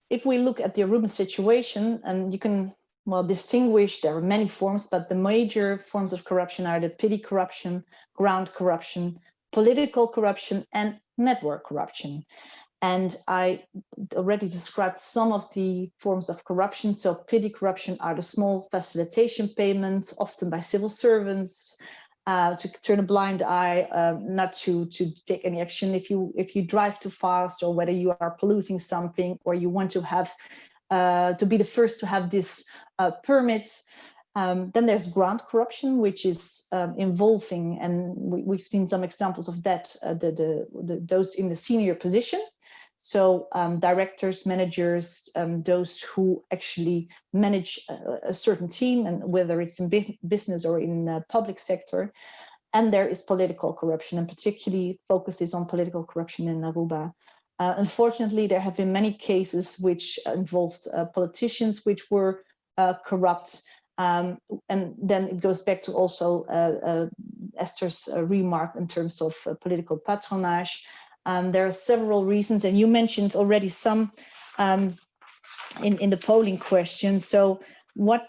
if we look at the Aruban situation, and you can, well, distinguish, there are many forms, but the major forms of corruption are the petty corruption, ground corruption, political corruption, and network corruption. And I already described some of the forms of corruption. So petty corruption are the small facilitation payments, often by civil servants, to turn a blind eye, not to take any action if you drive too fast, or whether you are polluting something, or you want to have to be the first to have this permits. Then there's grant corruption, which is involving, and we've seen some examples of that, those in the senior position. So directors, managers, those who actually manage a certain team, and whether it's in business or in public sector. And there is political corruption, and particularly focuses on political corruption in Aruba. Unfortunately, there have been many cases which involved politicians which were corrupt. And then it goes back to also Esther's remark in terms of political patronage. There are several reasons, and you mentioned already some in the polling question. So what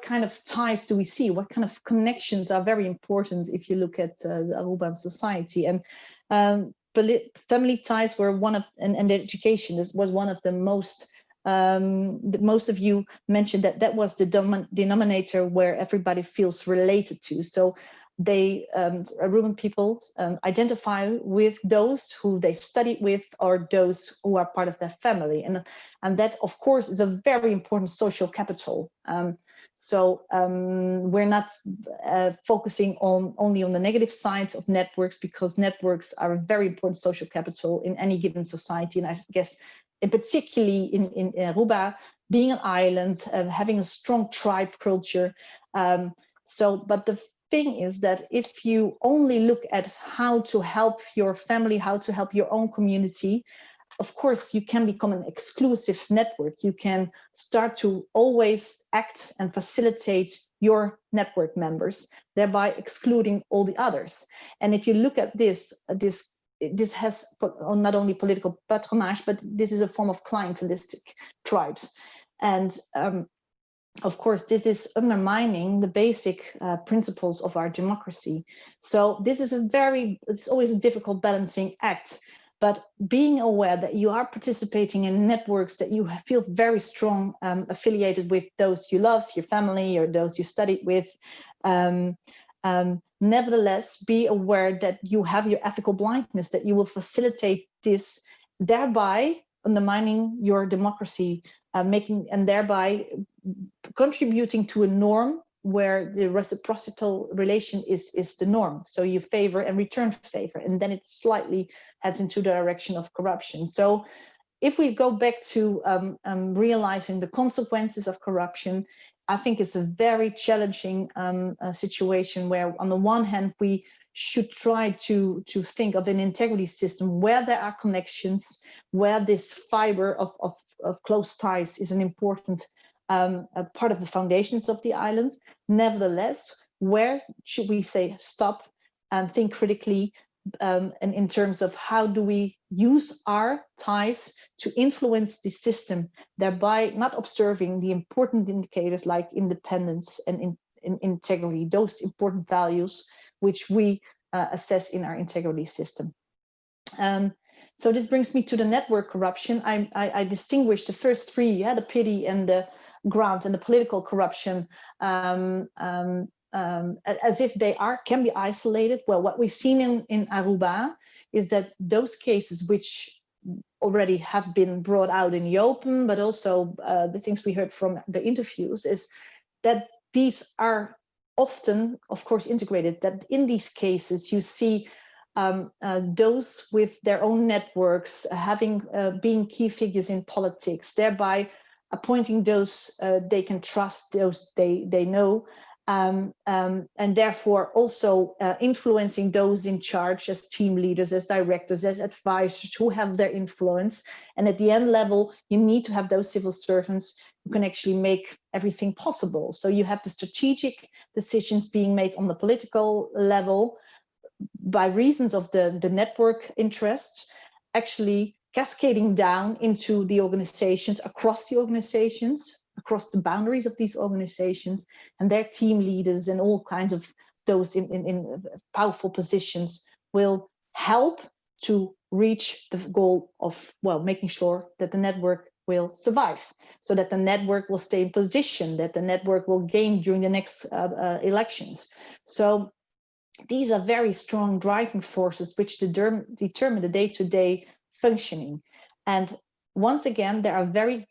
kind of ties do we see? What kind of connections are very important if you look at the Aruban society? And family ties were one of, and education was one of the most. Most of you mentioned that was the denominator where everybody feels related to. So they, Aruban people, identify with those who they studied with, or those who are part of their family, and that, of course, is a very important social capital. So we're not focusing only on the negative sides of networks, because networks are a very important social capital in any given society, and I guess, and particularly in Aruba, being an island, having a strong tribe culture. But the thing is that if you only look at how to help your family, how to help your own community, of course, you can become an exclusive network. You can start to always act and facilitate your network members, thereby excluding all the others. And if you look at this has not only political patronage, but this is a form of clientelistic tribes. And of course, this is undermining the basic principles of our democracy. So this is it's always a difficult balancing act, but being aware that you are participating in networks that you feel very strong affiliated with, those you love, your family, or those you studied with. Nevertheless, be aware that you have your ethical blindness, that you will facilitate this, thereby undermining your democracy, and thereby contributing to a norm where the reciprocal relation is the norm. So you favor and return favor, and then it slightly heads into the direction of corruption. So if we go back to realizing the consequences of corruption, I think it's a very challenging situation where, on the one hand, we should try to think of an integrity system where there are connections, where this fiber of close ties is an important a part of the foundations of the island. Nevertheless, where should we say stop and think critically, and in terms of how do we use our ties to influence the system, thereby not observing the important indicators like independence and integrity, those important values which we assess in our integrity system. So this brings me to the network corruption. I distinguish the first three, the petty and the grant and the political corruption, as if they can be isolated. Well, what we've seen in Aruba is that those cases which already have been brought out in the open, but also the things we heard from the interviews, is that these are often, of course, integrated, that in these cases you see those with their own networks being key figures in politics, thereby appointing those they can trust, those they know, and therefore also influencing those in charge as team leaders, as directors, as advisors who have their influence. And at the end level, you need to have those civil servants who can actually make everything possible. So you have the strategic decisions being made on the political level by reasons of the network interests, actually cascading down into the organizations, across the boundaries of these organizations, and their team leaders and all kinds of those in powerful positions will help to reach the goal of, well, making sure that the network will survive, so that the network will stay in position, that the network will gain during the next elections. So these are very strong driving forces which determine the day-to-day functioning. And once again, there are very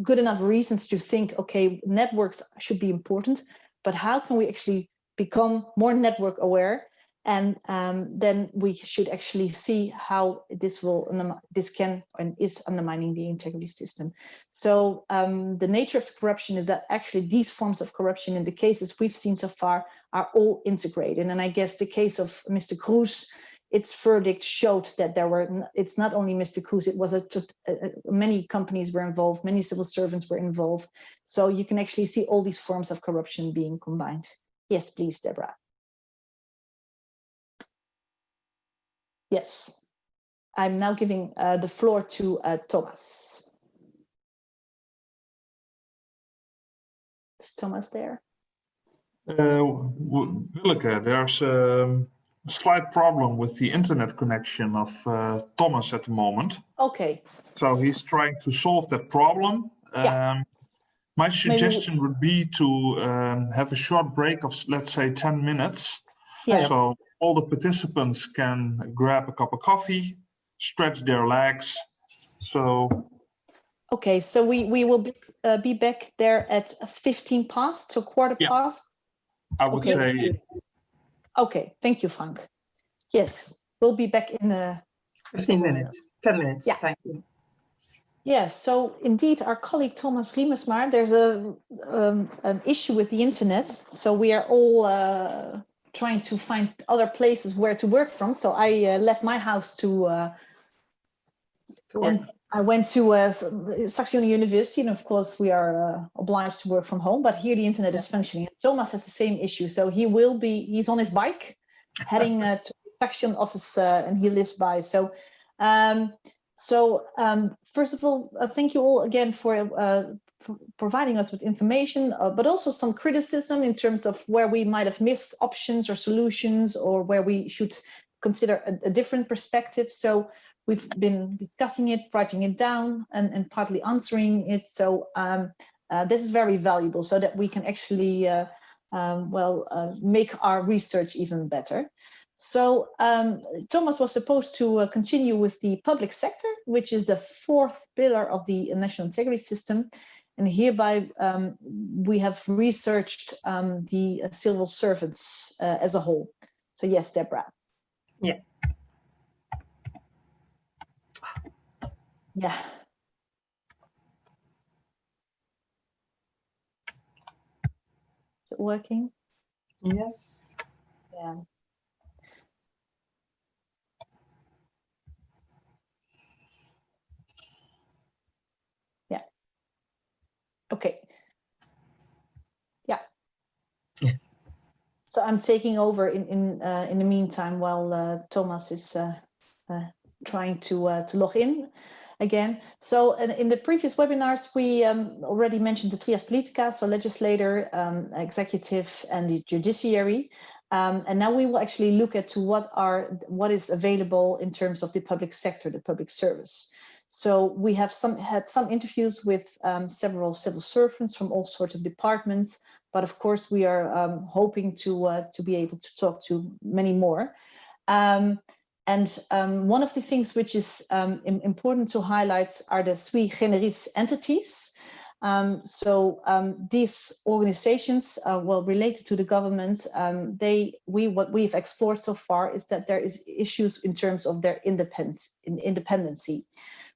good enough reasons to think, okay, networks should be important, but how can we actually become more network aware? And then we should actually see how this can and is undermining the integrity system. So the nature of the corruption is that actually these forms of corruption in the cases we've seen so far are all integrated. And I guess the case of Mr. Cruz, its verdict showed that it's not only Mr. Cruz, it was many companies were involved, many civil servants were involved. So you can actually see all these forms of corruption being combined. Yes, please, Deborah. Yes, I'm now giving the floor to Thomas. Is Thomas there? Willeke, there's a slight problem with the internet connection of Thomas at the moment. Okay. So he's trying to solve that problem. Yeah. My suggestion would be to have a short break of, let's say, 10 minutes. Yeah. So all the participants can grab a cup of coffee, stretch their legs. So. Okay, so we will be back there at 15 past, so quarter past. I would say. Okay, thank you, Frank. Yes, we'll be back in 15 minutes, 10 minutes. Yeah. Thank you. Yeah, so indeed, our colleague Thomas Riemersma, there's an issue with the internet. So we are all trying to find other places where to work from. So I left my house to and I went to Saxion University, and of course we are obliged to work from home, but here the internet is functioning. Thomas has the same issue. So he's on his bike heading to the Saxion office, and he lives by. So first of all, thank you all again for providing us with information, but also some criticism in terms of where we might have missed options or solutions, or where we should consider a different perspective. So we've been discussing it, writing it down, and partly answering it. So this is very valuable, so that we can actually make our research even better. So Thomas was supposed to continue with the public sector, which is the fourth pillar of the national integrity system. And hereby we have researched the civil servants as a whole. So yes, Deborah. Yeah. Yeah. it working? Yes. Yeah. Yeah. Okay. Yeah. So I'm taking over in the meantime while Thomas is trying to log in again. So in the previous webinars, we already mentioned the trias politica, so legislator, executive, and the judiciary. And now we will actually look at to what is available in terms of the public sector, the public service. So we have had some interviews with several civil servants from all sorts of departments, but of course we are hoping to be able to talk to many more. And one of the things which is important to highlight are the sui generis entities. These organizations, well, related to the government, what we've explored so far is that there is issues in terms of their independency.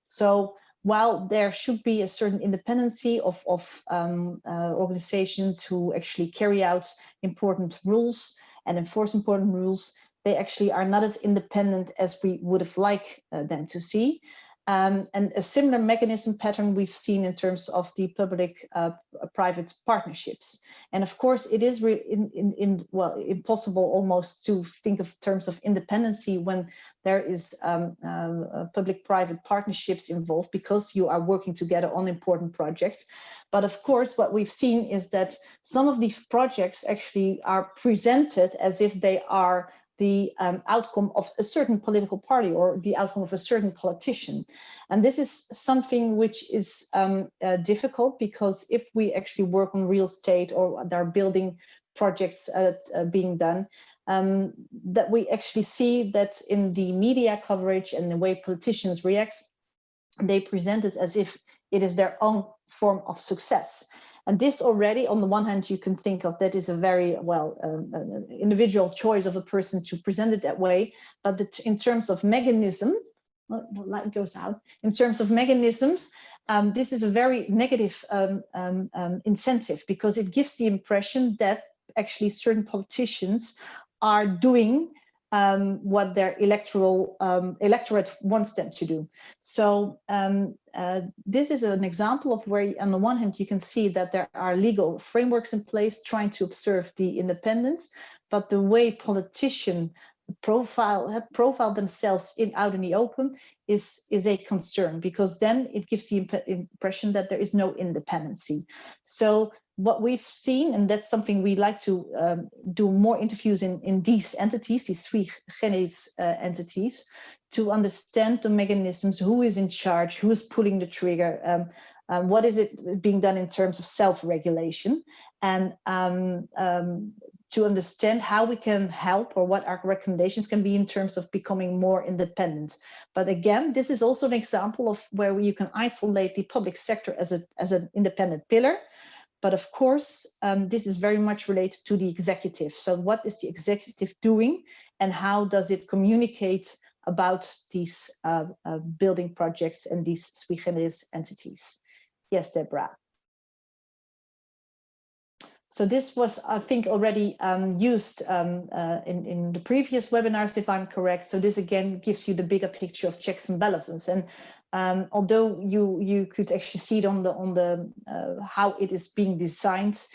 So while there should be a certain independency of organizations who actually carry out important rules and enforce important rules, they actually are not as independent as we would have liked them to see. And a similar mechanism pattern we've seen in terms of the public-private partnerships. And of course, it is impossible almost to think of terms of independency when there is public-private partnerships involved, because you are working together on important projects. But of course, what we've seen is that some of these projects actually are presented as if they are the outcome of a certain political party or the outcome of a certain politician. And this is something which is difficult, because if we actually work on real estate or there are building projects being done, that we actually see that in the media coverage and the way politicians react, they present it as if it is their own form of success. And this already, on the one hand, you can think of that is a very, well, individual choice of a person to present it that way. But in terms of mechanism, the light goes out. In terms of mechanisms, this is a very negative incentive, because it gives the impression that actually certain politicians are doing what their electorate wants them to do. So this is an example of where, on the one hand, you can see that there are legal frameworks in place trying to observe the independence, but the way politicians profile themselves out in the open is a concern, because then it gives the impression that there is no independency. So what we've seen, and that's something we like to do more interviews in these entities, these sui generis entities, to understand the mechanisms, who is in charge, who is pulling the trigger, what is it being done in terms of self-regulation, and to understand how we can help, or what our recommendations can be in terms of becoming more independent. But again, this is also an example of where you can isolate the public sector as an independent pillar. But of course, this is very much related to the executive. So what is the executive doing, and how does it communicate about these building projects and these sui generis entities? Yes, Deborah. So this was, I think, already used in the previous webinars, if I'm correct. So this again gives you the bigger picture of checks and balances. And although you could actually see it on the how it is being designed,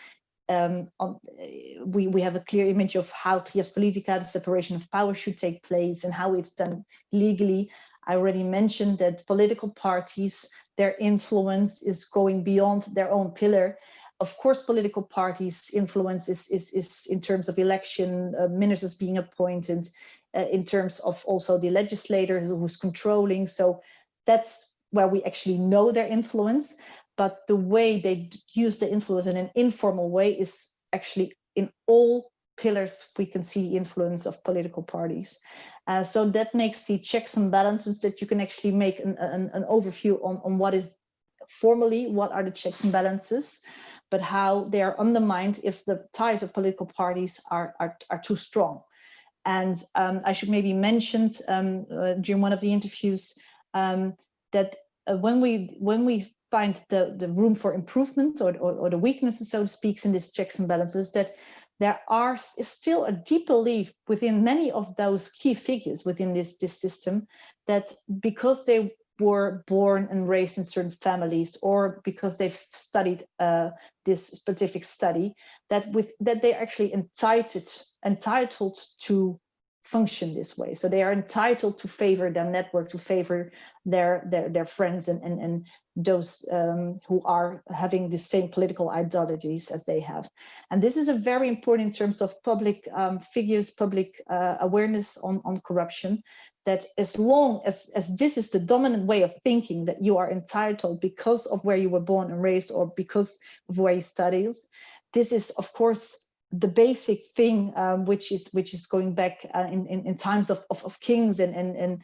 we have a clear image of how trias politica, the separation of power, should take place and how it's done legally. I already mentioned that political parties, their influence is going beyond their own pillar. Of course, political parties' influence is in terms of election, ministers being appointed, in terms of also the legislator who's controlling. So that's where we actually know their influence. But the way they use the influence in an informal way is actually in all pillars we can see the influence of political parties. So that makes the checks and balances that you can actually make an overview on what is formally, what are the checks and balances, but how they are undermined if the ties of political parties are too strong. And I should maybe mention during one of the interviews that when we find the room for improvement or the weaknesses, so to speak, in these checks and balances, that there is still a deep belief within many of those key figures within this system that because they were born and raised in certain families, or because they've studied this specific study, that they're actually entitled to function this way. So they are entitled to favor their network, to favor their friends and those who are having the same political ideologies as they have. And this is a very important in terms of public figures, public awareness on corruption, that as long as this is the dominant way of thinking, that you are entitled because of where you were born and raised or because of where you studied, this is, of course, the basic thing which is going back in times of kings and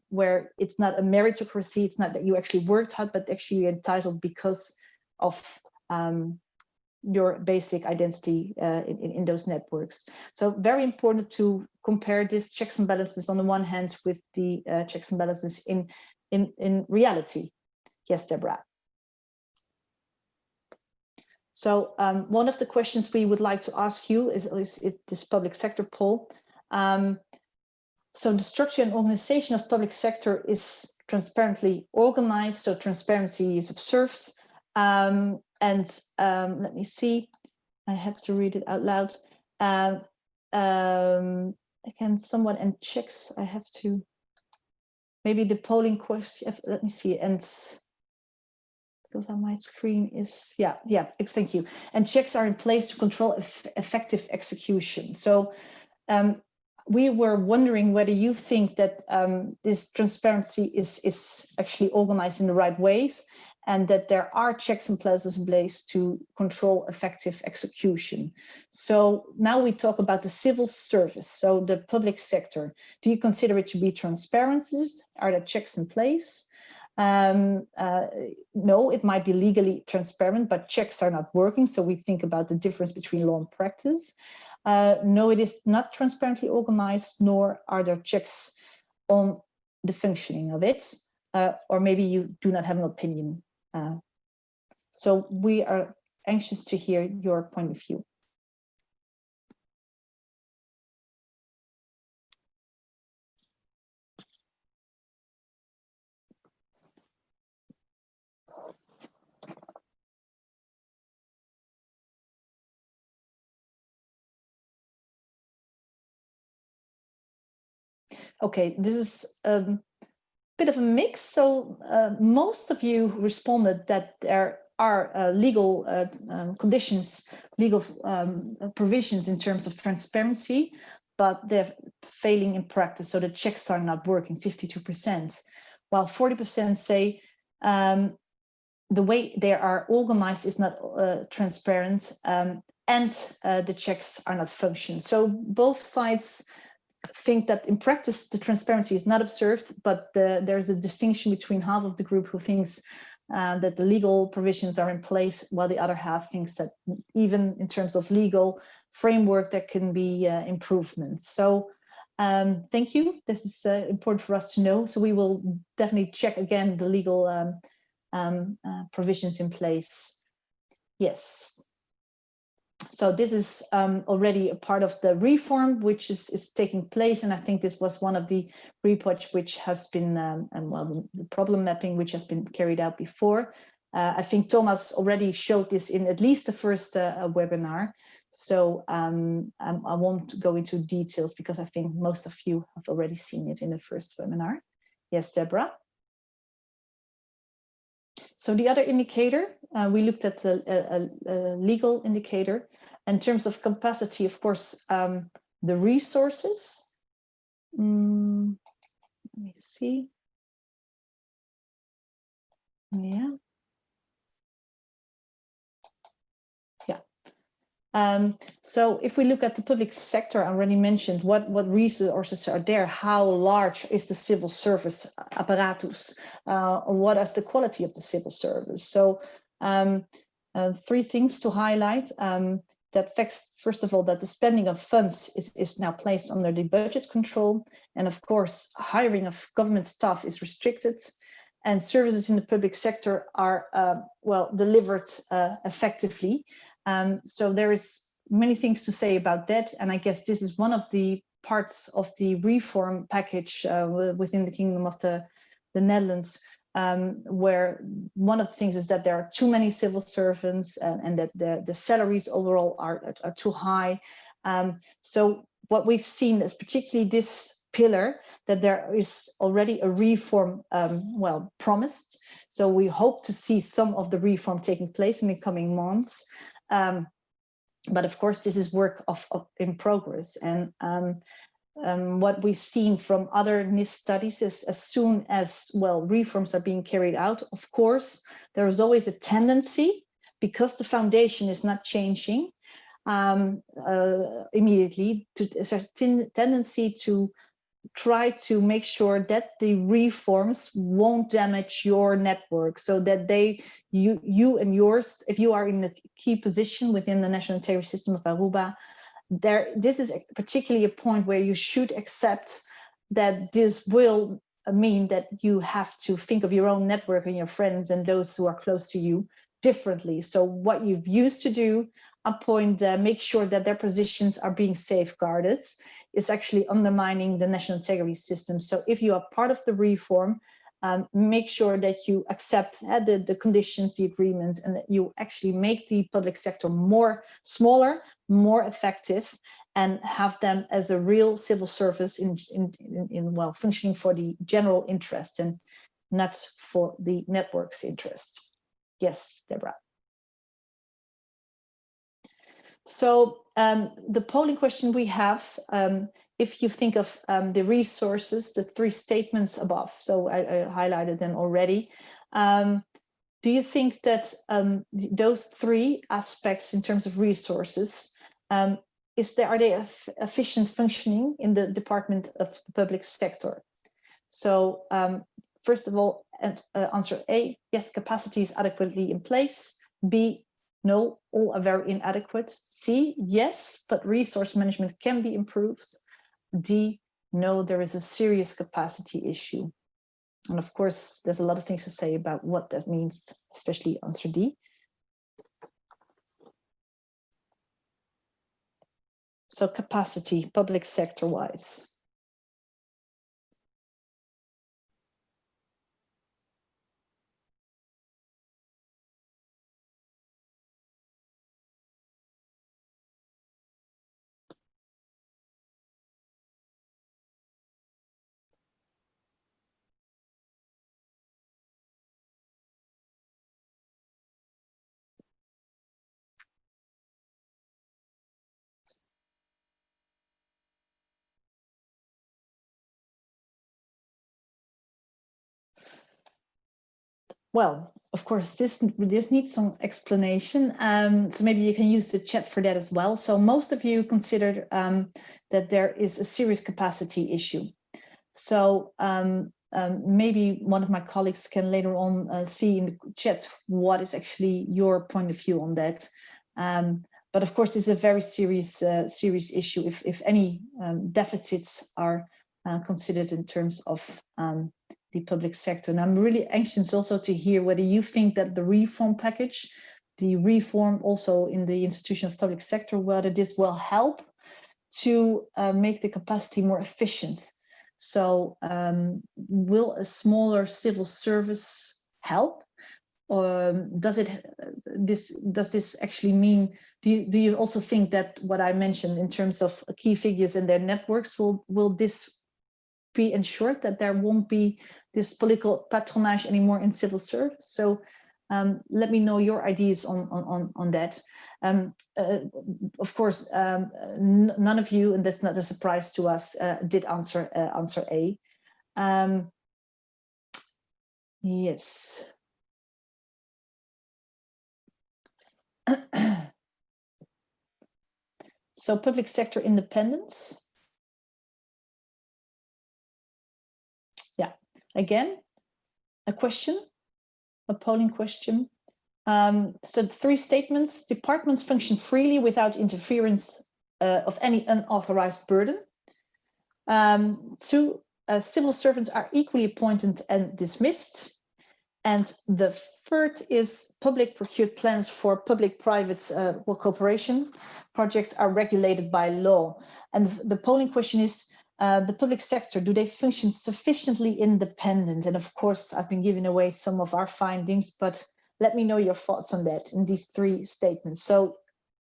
where it's not a meritocracy, it's not that you actually worked hard, but actually you're entitled because of your basic identity in those networks. So very important to compare these checks and balances on the one hand with the checks and balances in reality. Yes, Deborah. So one of the questions we would like to ask you is this public sector poll. So the structure and organization of public sector is transparently organized, so transparency is observed. And let me see, I have to read it out loud. Again, someone and checks, I have to, maybe the polling question, let me see, and because on my screen is, yeah, thank you. And checks are in place to control effective execution. So we were wondering whether you think that this transparency is actually organized in the right ways, and that there are checks and balances in place to control effective execution. So now we talk about the civil service, so the public sector. Do you consider it to be transparent? Are there checks in place? No, it might be legally transparent, but checks are not working. So we think about the difference between law and practice. No, it is not transparently organized, nor are there checks on the functioning of it. Or maybe you do not have an opinion. So we are anxious to hear your point of view. Okay, this is a bit of a mix. So most of you responded that there are legal conditions, legal provisions in terms of transparency, but they're failing in practice. So the checks are not working, 52%, while 40% say the way they are organized is not transparent, and the checks are not functioning. So both sides think that in practice the transparency is not observed, but there's a distinction between half of the group who thinks that the legal provisions are in place, while the other half thinks that even in terms of legal framework there can be improvements. So thank you. This is important for us to know. So we will definitely check again the legal provisions in place. Yes. So this is already a part of the reform which is taking place, and I think this was one of the reports which has been, well, the problem mapping which has been carried out before. I think Thomas already showed this in at least the first webinar, so I won't go into details because I think most of you have already seen it in the first webinar. Yes, Deborah? So the other indicator, we looked at the legal indicator. In terms of capacity, of course, the resources. Let me see. Yeah. So if we look at the public sector, I already mentioned what resources are there, how large is the civil service apparatus, what is the quality of the civil service. So three things to highlight. That facts, first of all, that the spending of funds is now placed under the budget control. And of course, hiring of government staff is restricted. and services in the public sector are well delivered effectively. So there is many things to say about that, and I guess this is one of the parts of the reform package within the Kingdom of the Netherlands, where one of the things is that there are too many civil servants and that the salaries overall are too high. So what we've seen is particularly this pillar, that there is already a reform well promised. So we hope to see some of the reform taking place in the coming months. But of course, this is work in progress. And what we've seen from other NIS studies is as soon as, well, reforms are being carried out, of course, there is always a tendency, because the foundation is not changing immediately, there's a tendency to try to make sure that the reforms won't damage your network, so that you and yours, if you are in a key position within the National Integrity System of Aruba, this is particularly a point where you should accept that this will mean that you have to think of your own network and your friends and those who are close to you differently. So what you've used to do, make sure that their positions are being safeguarded, is actually undermining the national integrity system. So if you are part of the reform, make sure that you accept the conditions, the agreements, and that you actually make the public sector smaller, more effective, and have them as a real civil service well, functioning for the general interest and not for the network's interest. Yes, Deborah. So the polling question we have, if you think of the resources, the 3 statements above, so I highlighted them already. Do you think that those 3 aspects in terms of resources, are they efficient functioning in the Department of the Public Sector? So first of all, answer A, yes, capacity is adequately in place. B, no, all are very inadequate. C, yes, but resource management can be improved. D, no, there is a serious capacity issue. And of course, there's a lot of things to say about what that means, especially answer D. So capacity, public sector wise. Well, of course, this needs some explanation. So maybe you can use the chat for that as well. So most of you considered that there is a serious capacity issue. So maybe one of my colleagues can later on see in the chat what is actually your point of view on that. But of course, it's a very serious issue if any deficits are considered in terms of the public sector. And I'm really anxious also to hear whether you think that the reform package, the reform also in the institution of public sector, whether this will help to make the capacity more efficient. So will a smaller civil service help? Or does this actually mean, do you also think that what I mentioned in terms of key figures and their networks, will this be ensured that there won't be this political patronage anymore in civil service? So let me know your ideas on that. Of course, none of you, and that's not a surprise to us, did answer A. Yes. So public sector independence. Yeah, again, a question, a polling question. So the 3 statements: departments function freely without interference of any unauthorized burden. 2, civil servants are equally appointed and dismissed. And the third is public procured plans for public-private cooperation projects are regulated by law. And the polling question is, the public sector, do they function sufficiently independent? And of course, I've been giving away some of our findings, but let me know your thoughts on that in these three statements. So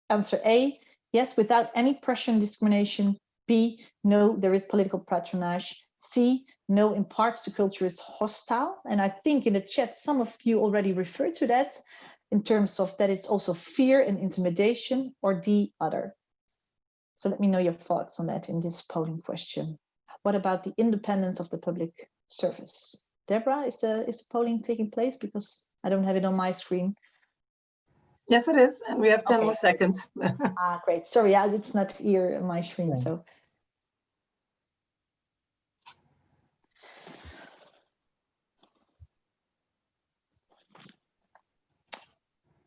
answer A, yes, without any pressure and discrimination. B, no, there is political patronage. C, no, in parts the culture is hostile. And I think in the chat, some of you already referred to that in terms of that it's also fear and intimidation, or D, other. So let me know your thoughts on that in this polling question. What about the independence of the public service? Deborah, is the polling taking place? Because I don't have it on my screen. Yes, it is. And we have 10 more seconds. Great. Sorry, it's not here on my screen. Okay. So.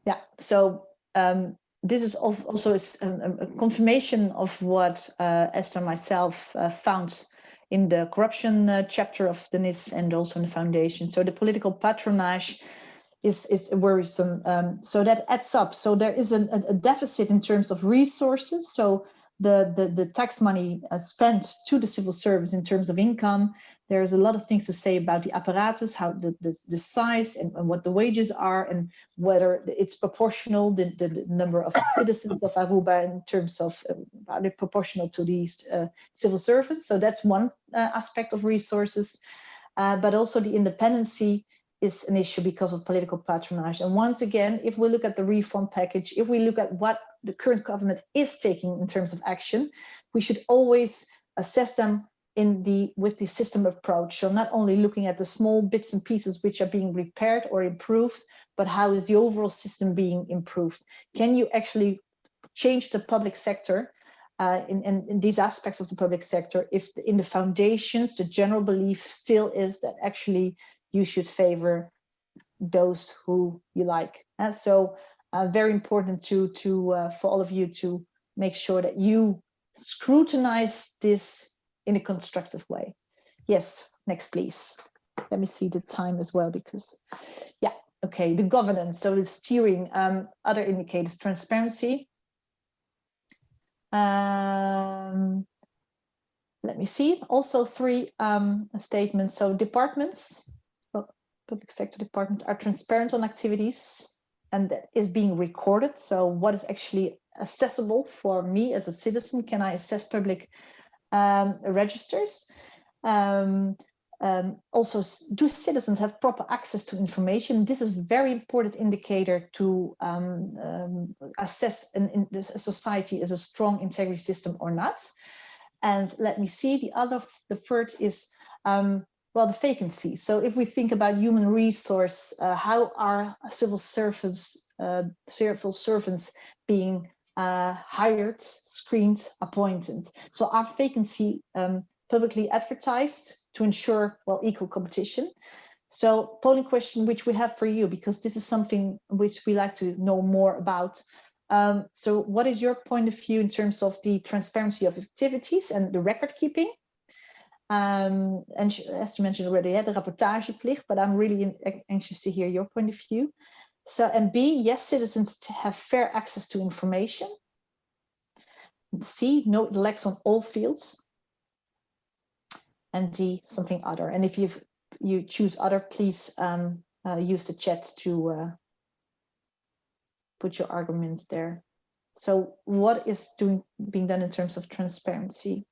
Yeah, so this is also a confirmation of what Esther and myself found in the corruption chapter of the NIS and also in the foundation. So the political patronage is worrisome. So that adds up. So there is a deficit in terms of resources. So the tax money spent to the civil service in terms of income, there's a lot of things to say about the apparatus, how the size and what the wages are, and whether it's proportional, the number of citizens of Aruba in terms of are they proportional to these civil servants. So that's one aspect of resources, but also the independency is an issue because of political patronage. And once again, if we look at the reform package, if we look at what the current government is taking in terms of action, we should always assess them with the system approach. So not only looking at the small bits and pieces which are being repaired or improved, but how is the overall system being improved? Can you actually change the public sector in these aspects of the public sector if in the foundations, the general belief still is that actually you should favor those who you like. And so very important for all of you to make sure that you scrutinize this in a constructive way. Yes, next please. Let me see the time as well, because yeah, okay, the governance, so the steering, other indicators, transparency. Let me see, also three statements. So departments, public sector departments are transparent on activities and that is being recorded. So what is actually accessible for me as a citizen? Can I assess public registers? Also, do citizens have proper access to information? This is a very important indicator to assess in this society as a strong integrity system or not. And let me see, the third is, well, the vacancy. So if we think about human resource, how are civil servants being hired, screened, appointed? So are vacancy publicly advertised to ensure, well, equal competition? So polling question which we have for you, because this is something which we like to know more about. So what is your point of view in terms of the transparency of activities and the record keeping? And as you mentioned already, the rapportageplicht, but I'm really anxious to hear your point of view. So, and B, yes, citizens have fair access to information. C, no, it lacks on all fields. And D, something other. And if you choose other, please use the chat to put your arguments there. So what is being done in terms of transparency,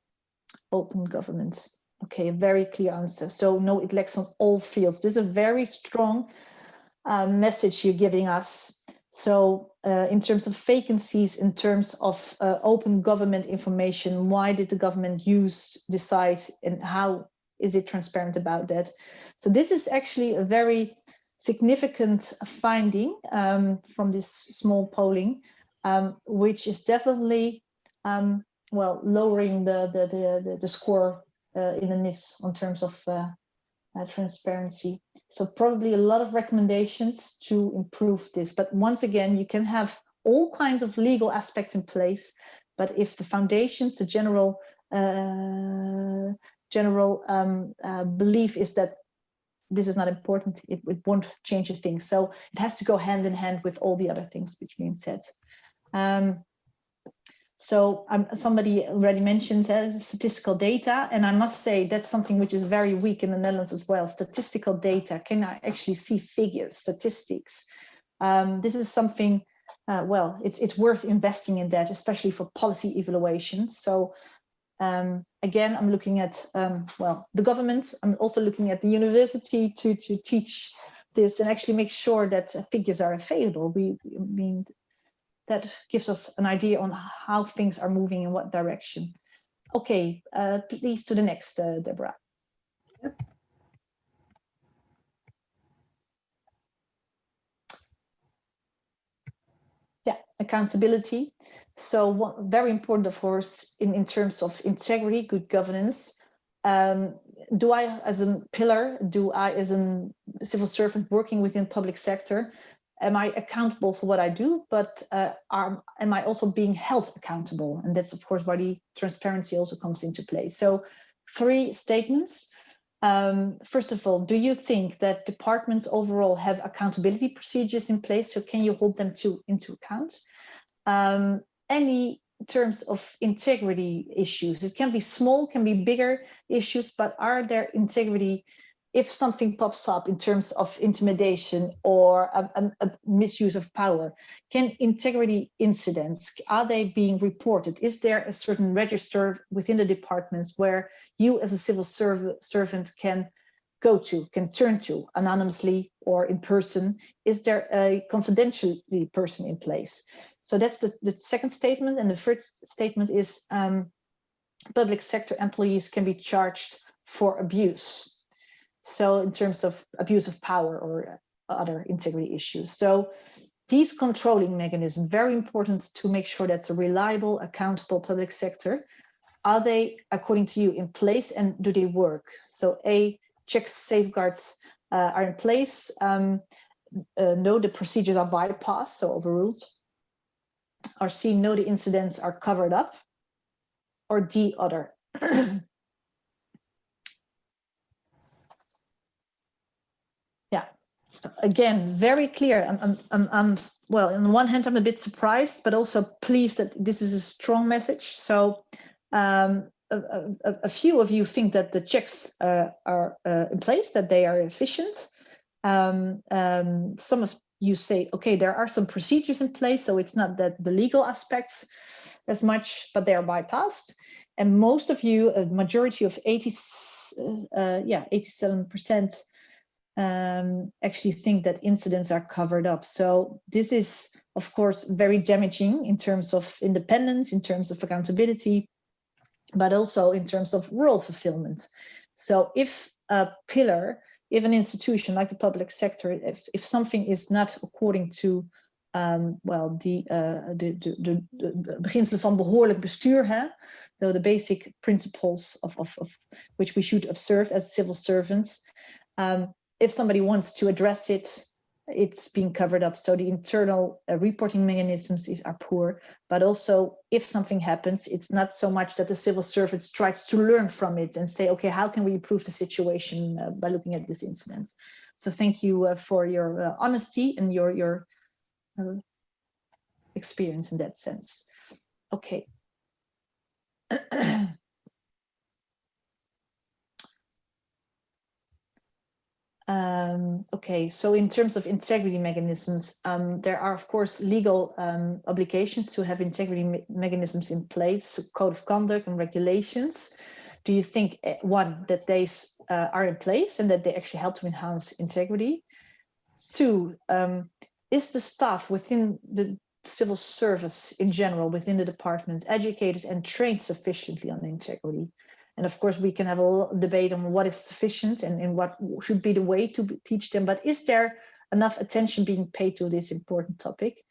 open governance? Okay, a very clear answer. So no, it lacks on all fields. This is a very strong message you're giving us. So in terms of vacancies, in terms of open government information, why did the government decide, and how is it transparent about that? So this is actually a very significant finding from this small polling, which is definitely well, lowering the score in the NIS in terms of transparency. So probably a lot of recommendations to improve this. But once again, you can have all kinds of legal aspects in place, but if the foundations, the general belief is that this is not important, it won't change a thing. So it has to go hand in hand with all the other things which being said. So somebody already mentioned statistical data, and I must say that's something which is very weak in the Netherlands as well. Statistical data, can I actually see figures, statistics? This is something, well, it's worth investing in that, especially for policy evaluations. So again, I'm looking at, well, the government. I'm also looking at the university to teach this and actually make sure that figures are available. I mean, that gives us an idea on how things are moving in what direction. Okay, please to the next, Deborah. Yep. Yeah, accountability. So very important, of course, in terms of integrity, good governance. Do I, as a pillar, do I, as a civil servant working within public sector, am I accountable for what I do, but am I also being held accountable? And that's, of course, where the transparency also comes into play. So 3 statements. First of all, do you think that departments overall have accountability procedures in place? So can you hold them into account? Any terms of integrity issues? It can be small, can be bigger issues, but are there integrity, if something pops up in terms of intimidation or a misuse of power, can integrity incidents, are they being reported? Is there a certain register within the departments where you as a civil servant can go to, can turn to anonymously or in person? Is there a confidentiality person in place? So that's the second statement. And the first statement is public sector employees can be charged for abuse. So in terms of abuse of power or other integrity issues. So these controlling mechanisms, very important to make sure that's a reliable, accountable public sector. Are they, according to you, in place and do they work? So A, checks, safeguards are in place. No, the procedures are bypassed, so overruled. Or C, no, the incidents are covered up. Or D, other. Yeah, again, very clear. I'm well, on the one hand, I'm a bit surprised, but also pleased that this is a strong message. So a few of you think that the checks are in place, that they are efficient. Some of you say, okay, there are some procedures in place, so it's not that the legal aspects as much, but they are bypassed. And most of you, a majority of 87%, actually think that incidents are covered up. So this is, of course, very damaging in terms of independence, in terms of accountability, but also in terms of role fulfillment. So if a pillar, if an institution like the public sector, if something is not according to well, de beginselen van behoorlijk bestuur, so the basic principles of which we should observe as civil servants, if somebody wants to address it, it's being covered up. So the internal reporting mechanisms are poor, but also if something happens, it's not so much that the civil servant tries to learn from it and say, okay, how can we improve the situation by looking at this incident? So thank you for your honesty and your experience in that sense. Okay. Okay, so in terms of integrity mechanisms, there are, of course, legal obligations to have integrity mechanisms in place, code of conduct and regulations. Do you think, one, that these are in place and that they actually help to enhance integrity? Two, is the staff within the civil service in general, within the departments, educated and trained sufficiently on integrity? And of course, we can have a debate on what is sufficient and what should be the way to teach them. But is there enough attention being paid to this important topic?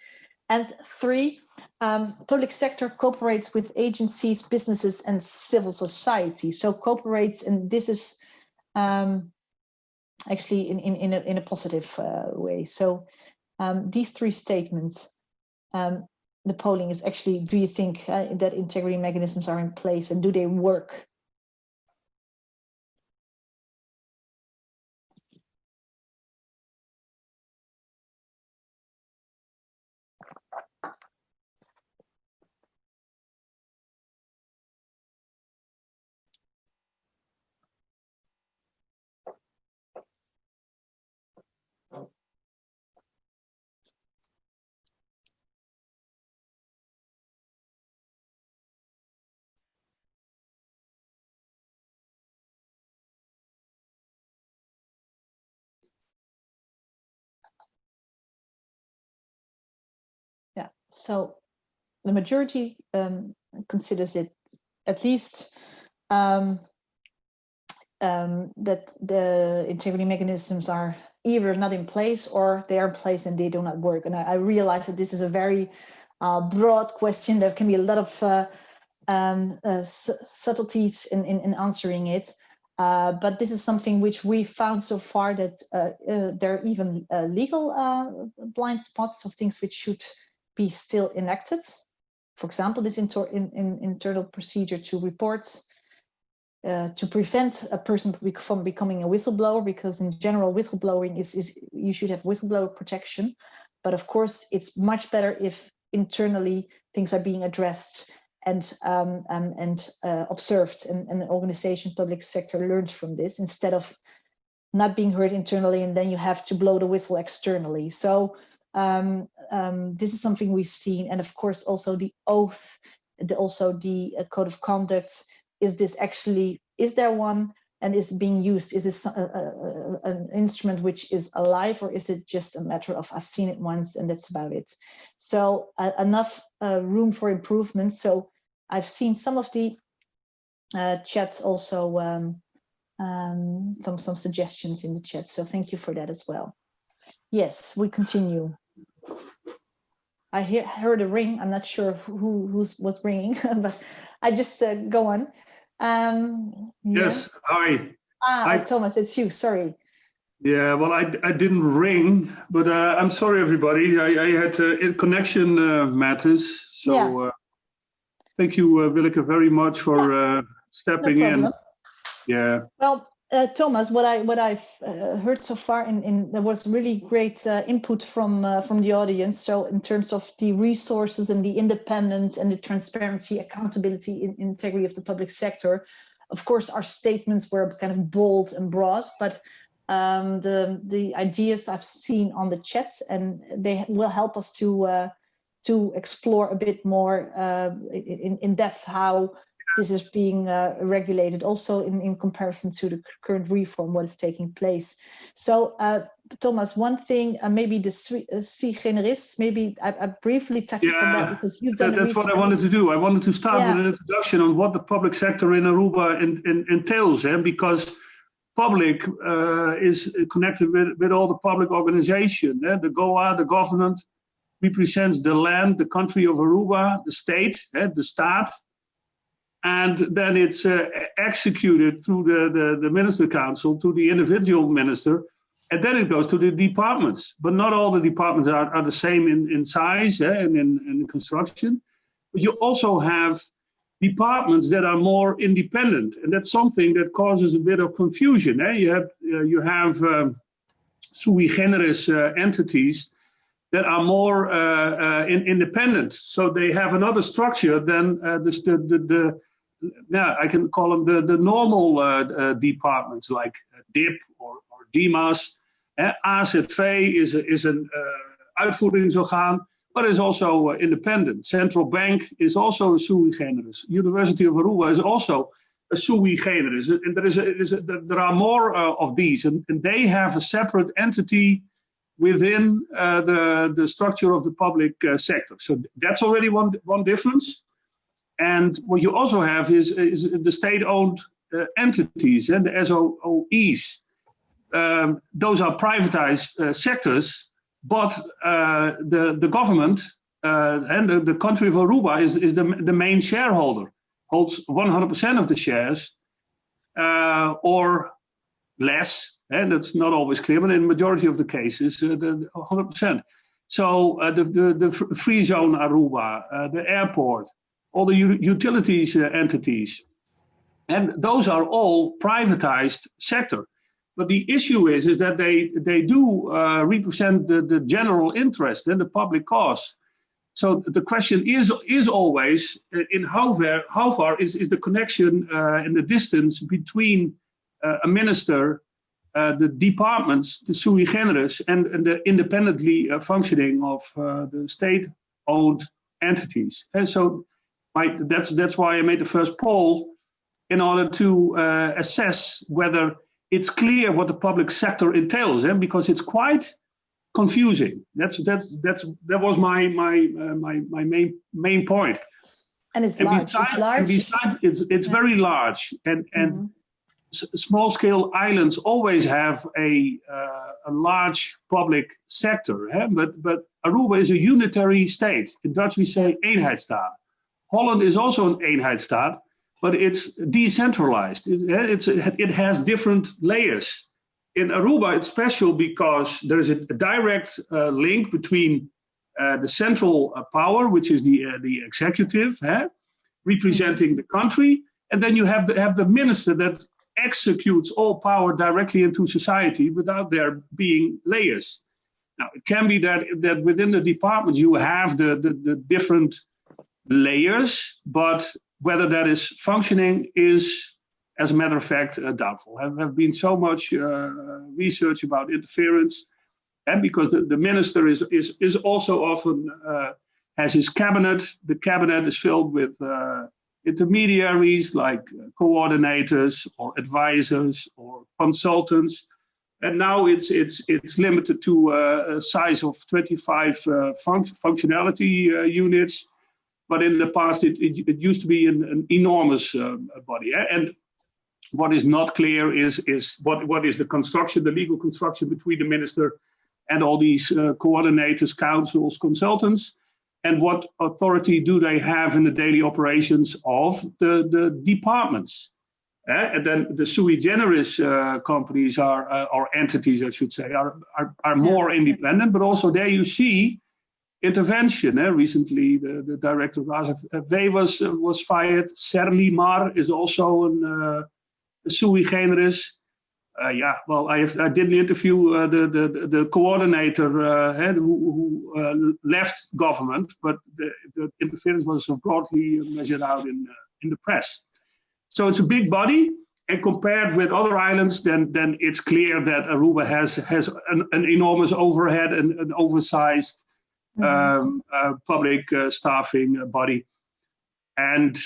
And three, public sector cooperates with agencies, businesses, and civil society. So cooperates, and this is actually in a positive way. So these three statements, the polling is actually, do you think that integrity mechanisms are in place and do they work? So the majority considers it at least that the integrity mechanisms are either not in place or they are in place and they do not work. And I realize that this is a very broad question. There can be a lot of subtleties in answering it. But this is something which we found so far that there are even legal blind spots of things which should be still enacted. For example, this internal procedure to reports to prevent a person from becoming a whistleblower, because in general, whistleblowing is you should have whistleblower protection. But of course, it's much better if internally things are being addressed and observed, and an organization, public sector learns from this instead of not being heard internally and then you have to blow the whistle externally. So this is something we've seen, and of course also the oath, also the code of conduct. Is there one, and is it being used? Is this an instrument which is alive, or is it just a matter of I've seen it once and that's about it? So enough room for improvement. So I've seen some of the chats also, some suggestions in the chat. So thank you for that as well. Yes, we continue. I heard a ring. I'm not sure who was ringing, but I just go on. Yes, hi. Hi, Thomas, it's you, sorry. Yeah, well, I didn't ring, but I'm sorry, everybody. I had connection matters. So thank you, Willeke, very much for stepping in. Yeah. Well, Thomas, what I've heard so far, there was really great input from the audience. So in terms of the resources and the independence and the transparency, accountability, and integrity of the public sector, of course, our statements were kind of bold and broad, but the ideas I've seen on the chat, and they will help us to explore a bit more in depth how this is being regulated, also in comparison to the current reform, what is taking place. So, Thomas, one thing, maybe the sui generis, maybe I briefly touched on that because you've done that's what I wanted to do. I wanted to start with an introduction on what the public sector in Aruba entails, because public is connected with all the public organization. The GOA, the government, represents the land, the country of Aruba, the state, the staat. And then it's executed through the Minister Council to the individual minister, and then it goes to the departments. But not all the departments are the same in size and in construction. But you also have departments that are more independent, and that's something that causes a bit of confusion. You have sui generis entities that are more independent, so they have another structure than I can call them the normal departments like DIP or DIMAS. AZV is an uitvoeringsorgaan, but is also independent. Central Bank is also a sui generis. University of Aruba is also a sui generis. And there are more of these, and they have a separate entity within the structure of the public sector. So that's already one difference. And what you also have is the state-owned entities and the SOEs. Those are privatized sectors, but the government and the country of Aruba is the main shareholder, holds 100% of the shares or less. And that's not always clear, but in the majority of the cases, 100%. So the free zone Aruba, the airport, all the utilities entities, and those are all privatized sector. But the issue is that they do represent the general interest and the public cause. So the question is always in how far is the connection and the distance between a minister, the departments, the sui generis, and the independently functioning of the state-owned entities. And so that's why I made the first poll, in order to assess whether it's clear what the public sector entails, because it's quite confusing. That was my main point. And it's large. It's very large, and small scale islands always have a large public sector. But Aruba is a unitary state. In Dutch we say eenheidsstaat. Holland is also an eenheidsstaat, but it's decentralized. It has different layers. In Aruba, it's special because there is a direct link between the central power, which is the executive, representing the country, and then you have the minister that executes all power directly into society without there being layers. Now, it can be that within the departments you have the different layers, but whether that is functioning is, as a matter of fact, doubtful. There have been so much research about interference, and because the minister is also often has his cabinet. The cabinet is filled with intermediaries like coordinators or advisors or consultants, and now it's limited to a size of 25 functionality units. But in the past, it used to be an enormous body. And what is not clear is what is the construction, the legal construction between the minister and all these coordinators, councils, consultants, and what authority do they have in the daily operations of the departments. And then the sui generis companies or entities, I should say, are more independent, but also there you see intervention. Recently, the director of AZV was fired. Serlimar is also a sui generis. I did an interview the coordinator who left government, but the interference was broadly measured out in the press. So it's a big body, and compared with other islands, then it's clear that Aruba has an enormous overhead and an oversized public staffing body. And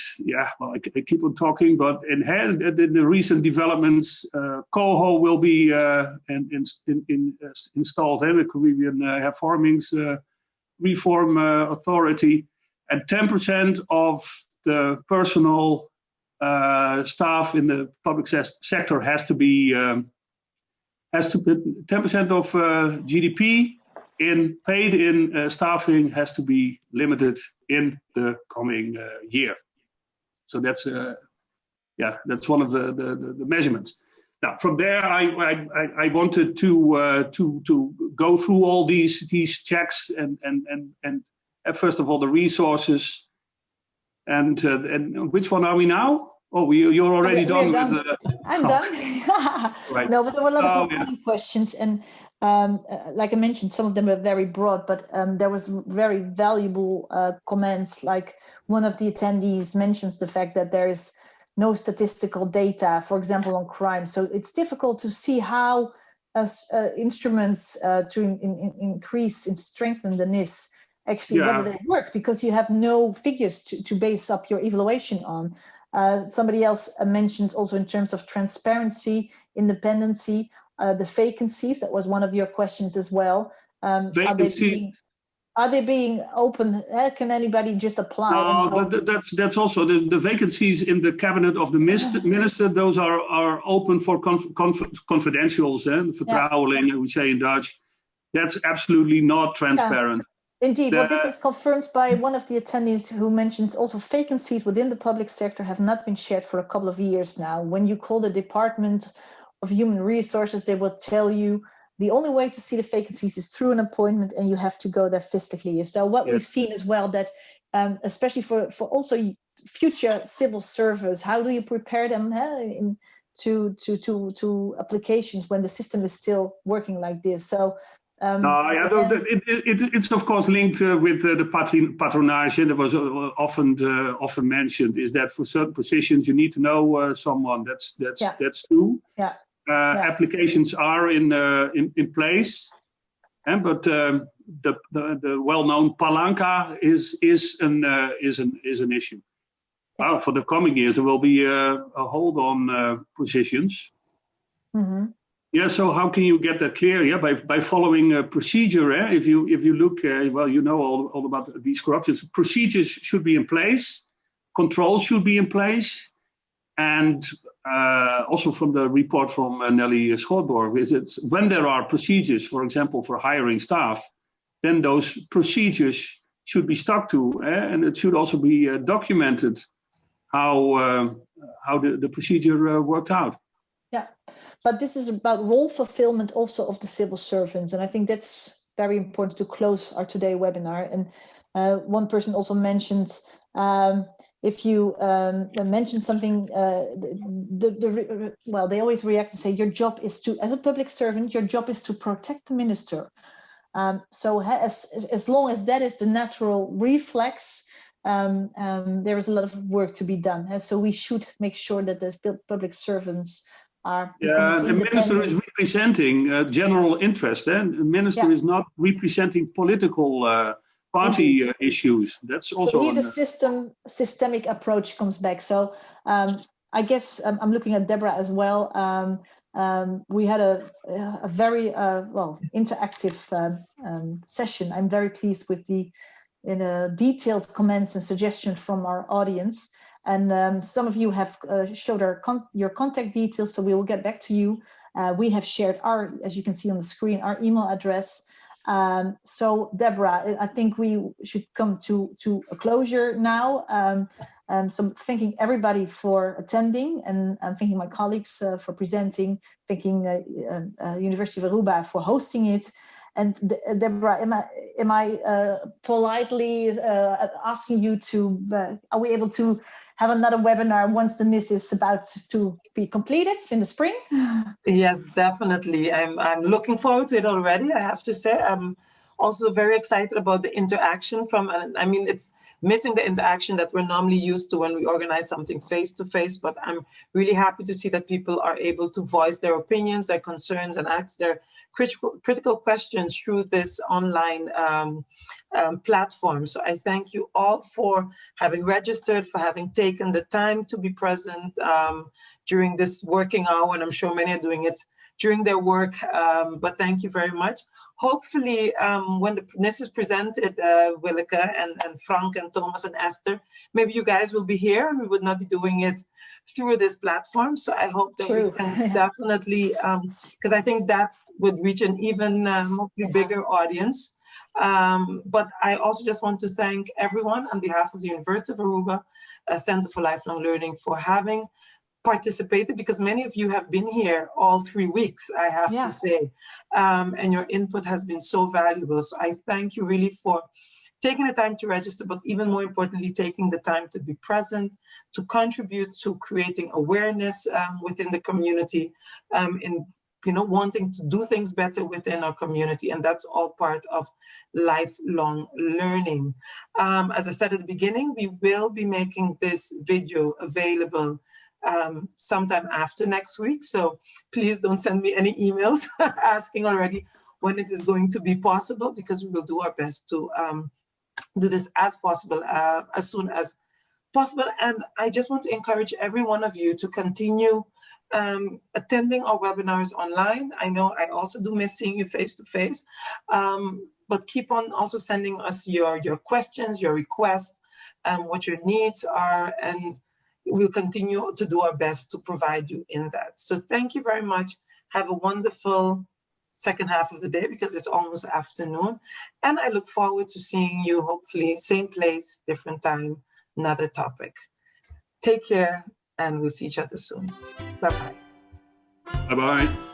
I keep on talking, but in the recent developments, COHO will be installed in the Caribbean Hervormings Reform Authority, and 10% of the personal staff in the public sector has to be 10% of GDP paid in staffing has to be limited in the coming year. So that's one of the measurements. Now from there, I wanted to go through all these checks and first of all the resources, and which one are we now? Oh, you're already done with the... I'm done. Right. No, but there were a lot of questions, and like I mentioned, some of them are very broad, but there was very valuable comments. Like one of the attendees mentions the fact that there is no statistical data, for example, on crime. So it's difficult to see how instruments to increase and strengthen the NIS actually whether they work, because you have no figures to base up your evaluation on. Somebody else mentions also in terms of transparency, independency, the vacancies. That was one of your questions as well. Are they being open? Can anybody just apply? No, that's also the vacancies in the cabinet of the minister. Those are open for confidentials, vertrouweling, we say in Dutch. That's absolutely not transparent. Indeed, well, this is confirmed by one of the attendees who mentions also vacancies within the public sector have not been shared for a couple of years now. When you call the Department of Human Resources, they will tell you the only way to see the vacancies is through an appointment, and you have to go there physically. So what we've seen as well, that especially for also future civil servers, how do you prepare them to applications when the system is still working like this? So it's of course linked with the patronage, and it was often mentioned, is that for certain positions you need to know someone. That's true. Applications are in place, but the well-known palanca is an issue. For the coming years there will be a hold on positions. Yeah, so how can you get that clear? Yeah, by following a procedure. If you look, well, you know all about these corruptions. Procedures should be in place, controls should be in place, and also from the report from Nelly Schootborg is it's when there are procedures, for example, for hiring staff, then those procedures should be stuck to, and it should also be documented how the procedure worked out. Yeah, but this is about role fulfillment also of the civil servants. And I think that's very important to close our today webinar. And one person also mentioned, if you mention something, well, they always react and say, your job is to, as a public servant, your job is to protect the minister. So as long as that is the natural reflex, there is a lot of work to be done. And so we should make sure that the public servants are. Yeah, the minister is representing general interest, and the minister is not representing political party issues. That's also. So here the systemic approach comes back. So I guess I'm looking at Deborah as well. We had a very well interactive session. I'm very pleased with the detailed comments and suggestions from our audience. And some of you have showed your contact details, so we will get back to you. We have shared our, as you can see on the screen, our email address. So Deborah, I think we should come to a closure now. So thanking everybody for attending, and I'm thanking my colleagues for presenting, thanking University of Aruba for hosting it. And Deborah, am I politely asking you to, are we able to have another webinar once the NIS is about to be completed in the spring? Yes, definitely. I'm looking forward to it already, I have to say. I'm also very excited about the interaction I mean, it's missing the interaction that we're normally used to when we organize something face-to-face, but I'm really happy to see that people are able to voice their opinions, their concerns, and ask their critical questions through this online platform. So I thank you all for having registered, for having taken the time to be present during this working hour, and I'm sure many are doing it during their work, but thank you very much. Hopefully, when the NIS is presented, Willeke and Frank and Thomas and Esther, maybe you guys will be here and we would not be doing it through this platform. So I hope that we can definitely, because I think that would reach an even hopefully bigger audience. But I also just want to thank everyone on behalf of the University of Aruba Center for Lifelong Learning for having participated, because many of you have been here all 3 weeks, I have to say, and your input has been so valuable. So I thank you really for taking the time to register, but even more importantly, taking the time to be present, to contribute to creating awareness within the community, in wanting to do things better within our community. And that's all part of lifelong learning. As I said at the beginning, we will be making this video available sometime after next week. So please don't send me any emails asking already when it is going to be possible, because we will do our best to do this as soon as possible. And I just want to encourage every one of you to continue attending our webinars online. I know I also do miss seeing you face to face, but keep on also sending us your questions, your requests, and what your needs are, and we'll continue to do our best to provide you in that. So thank you very much. Have a wonderful second half of the day, because it's almost afternoon. And I look forward to seeing you, hopefully, same place, different time, another topic. Take care, and we'll see each other soon. Bye-bye. Bye-bye.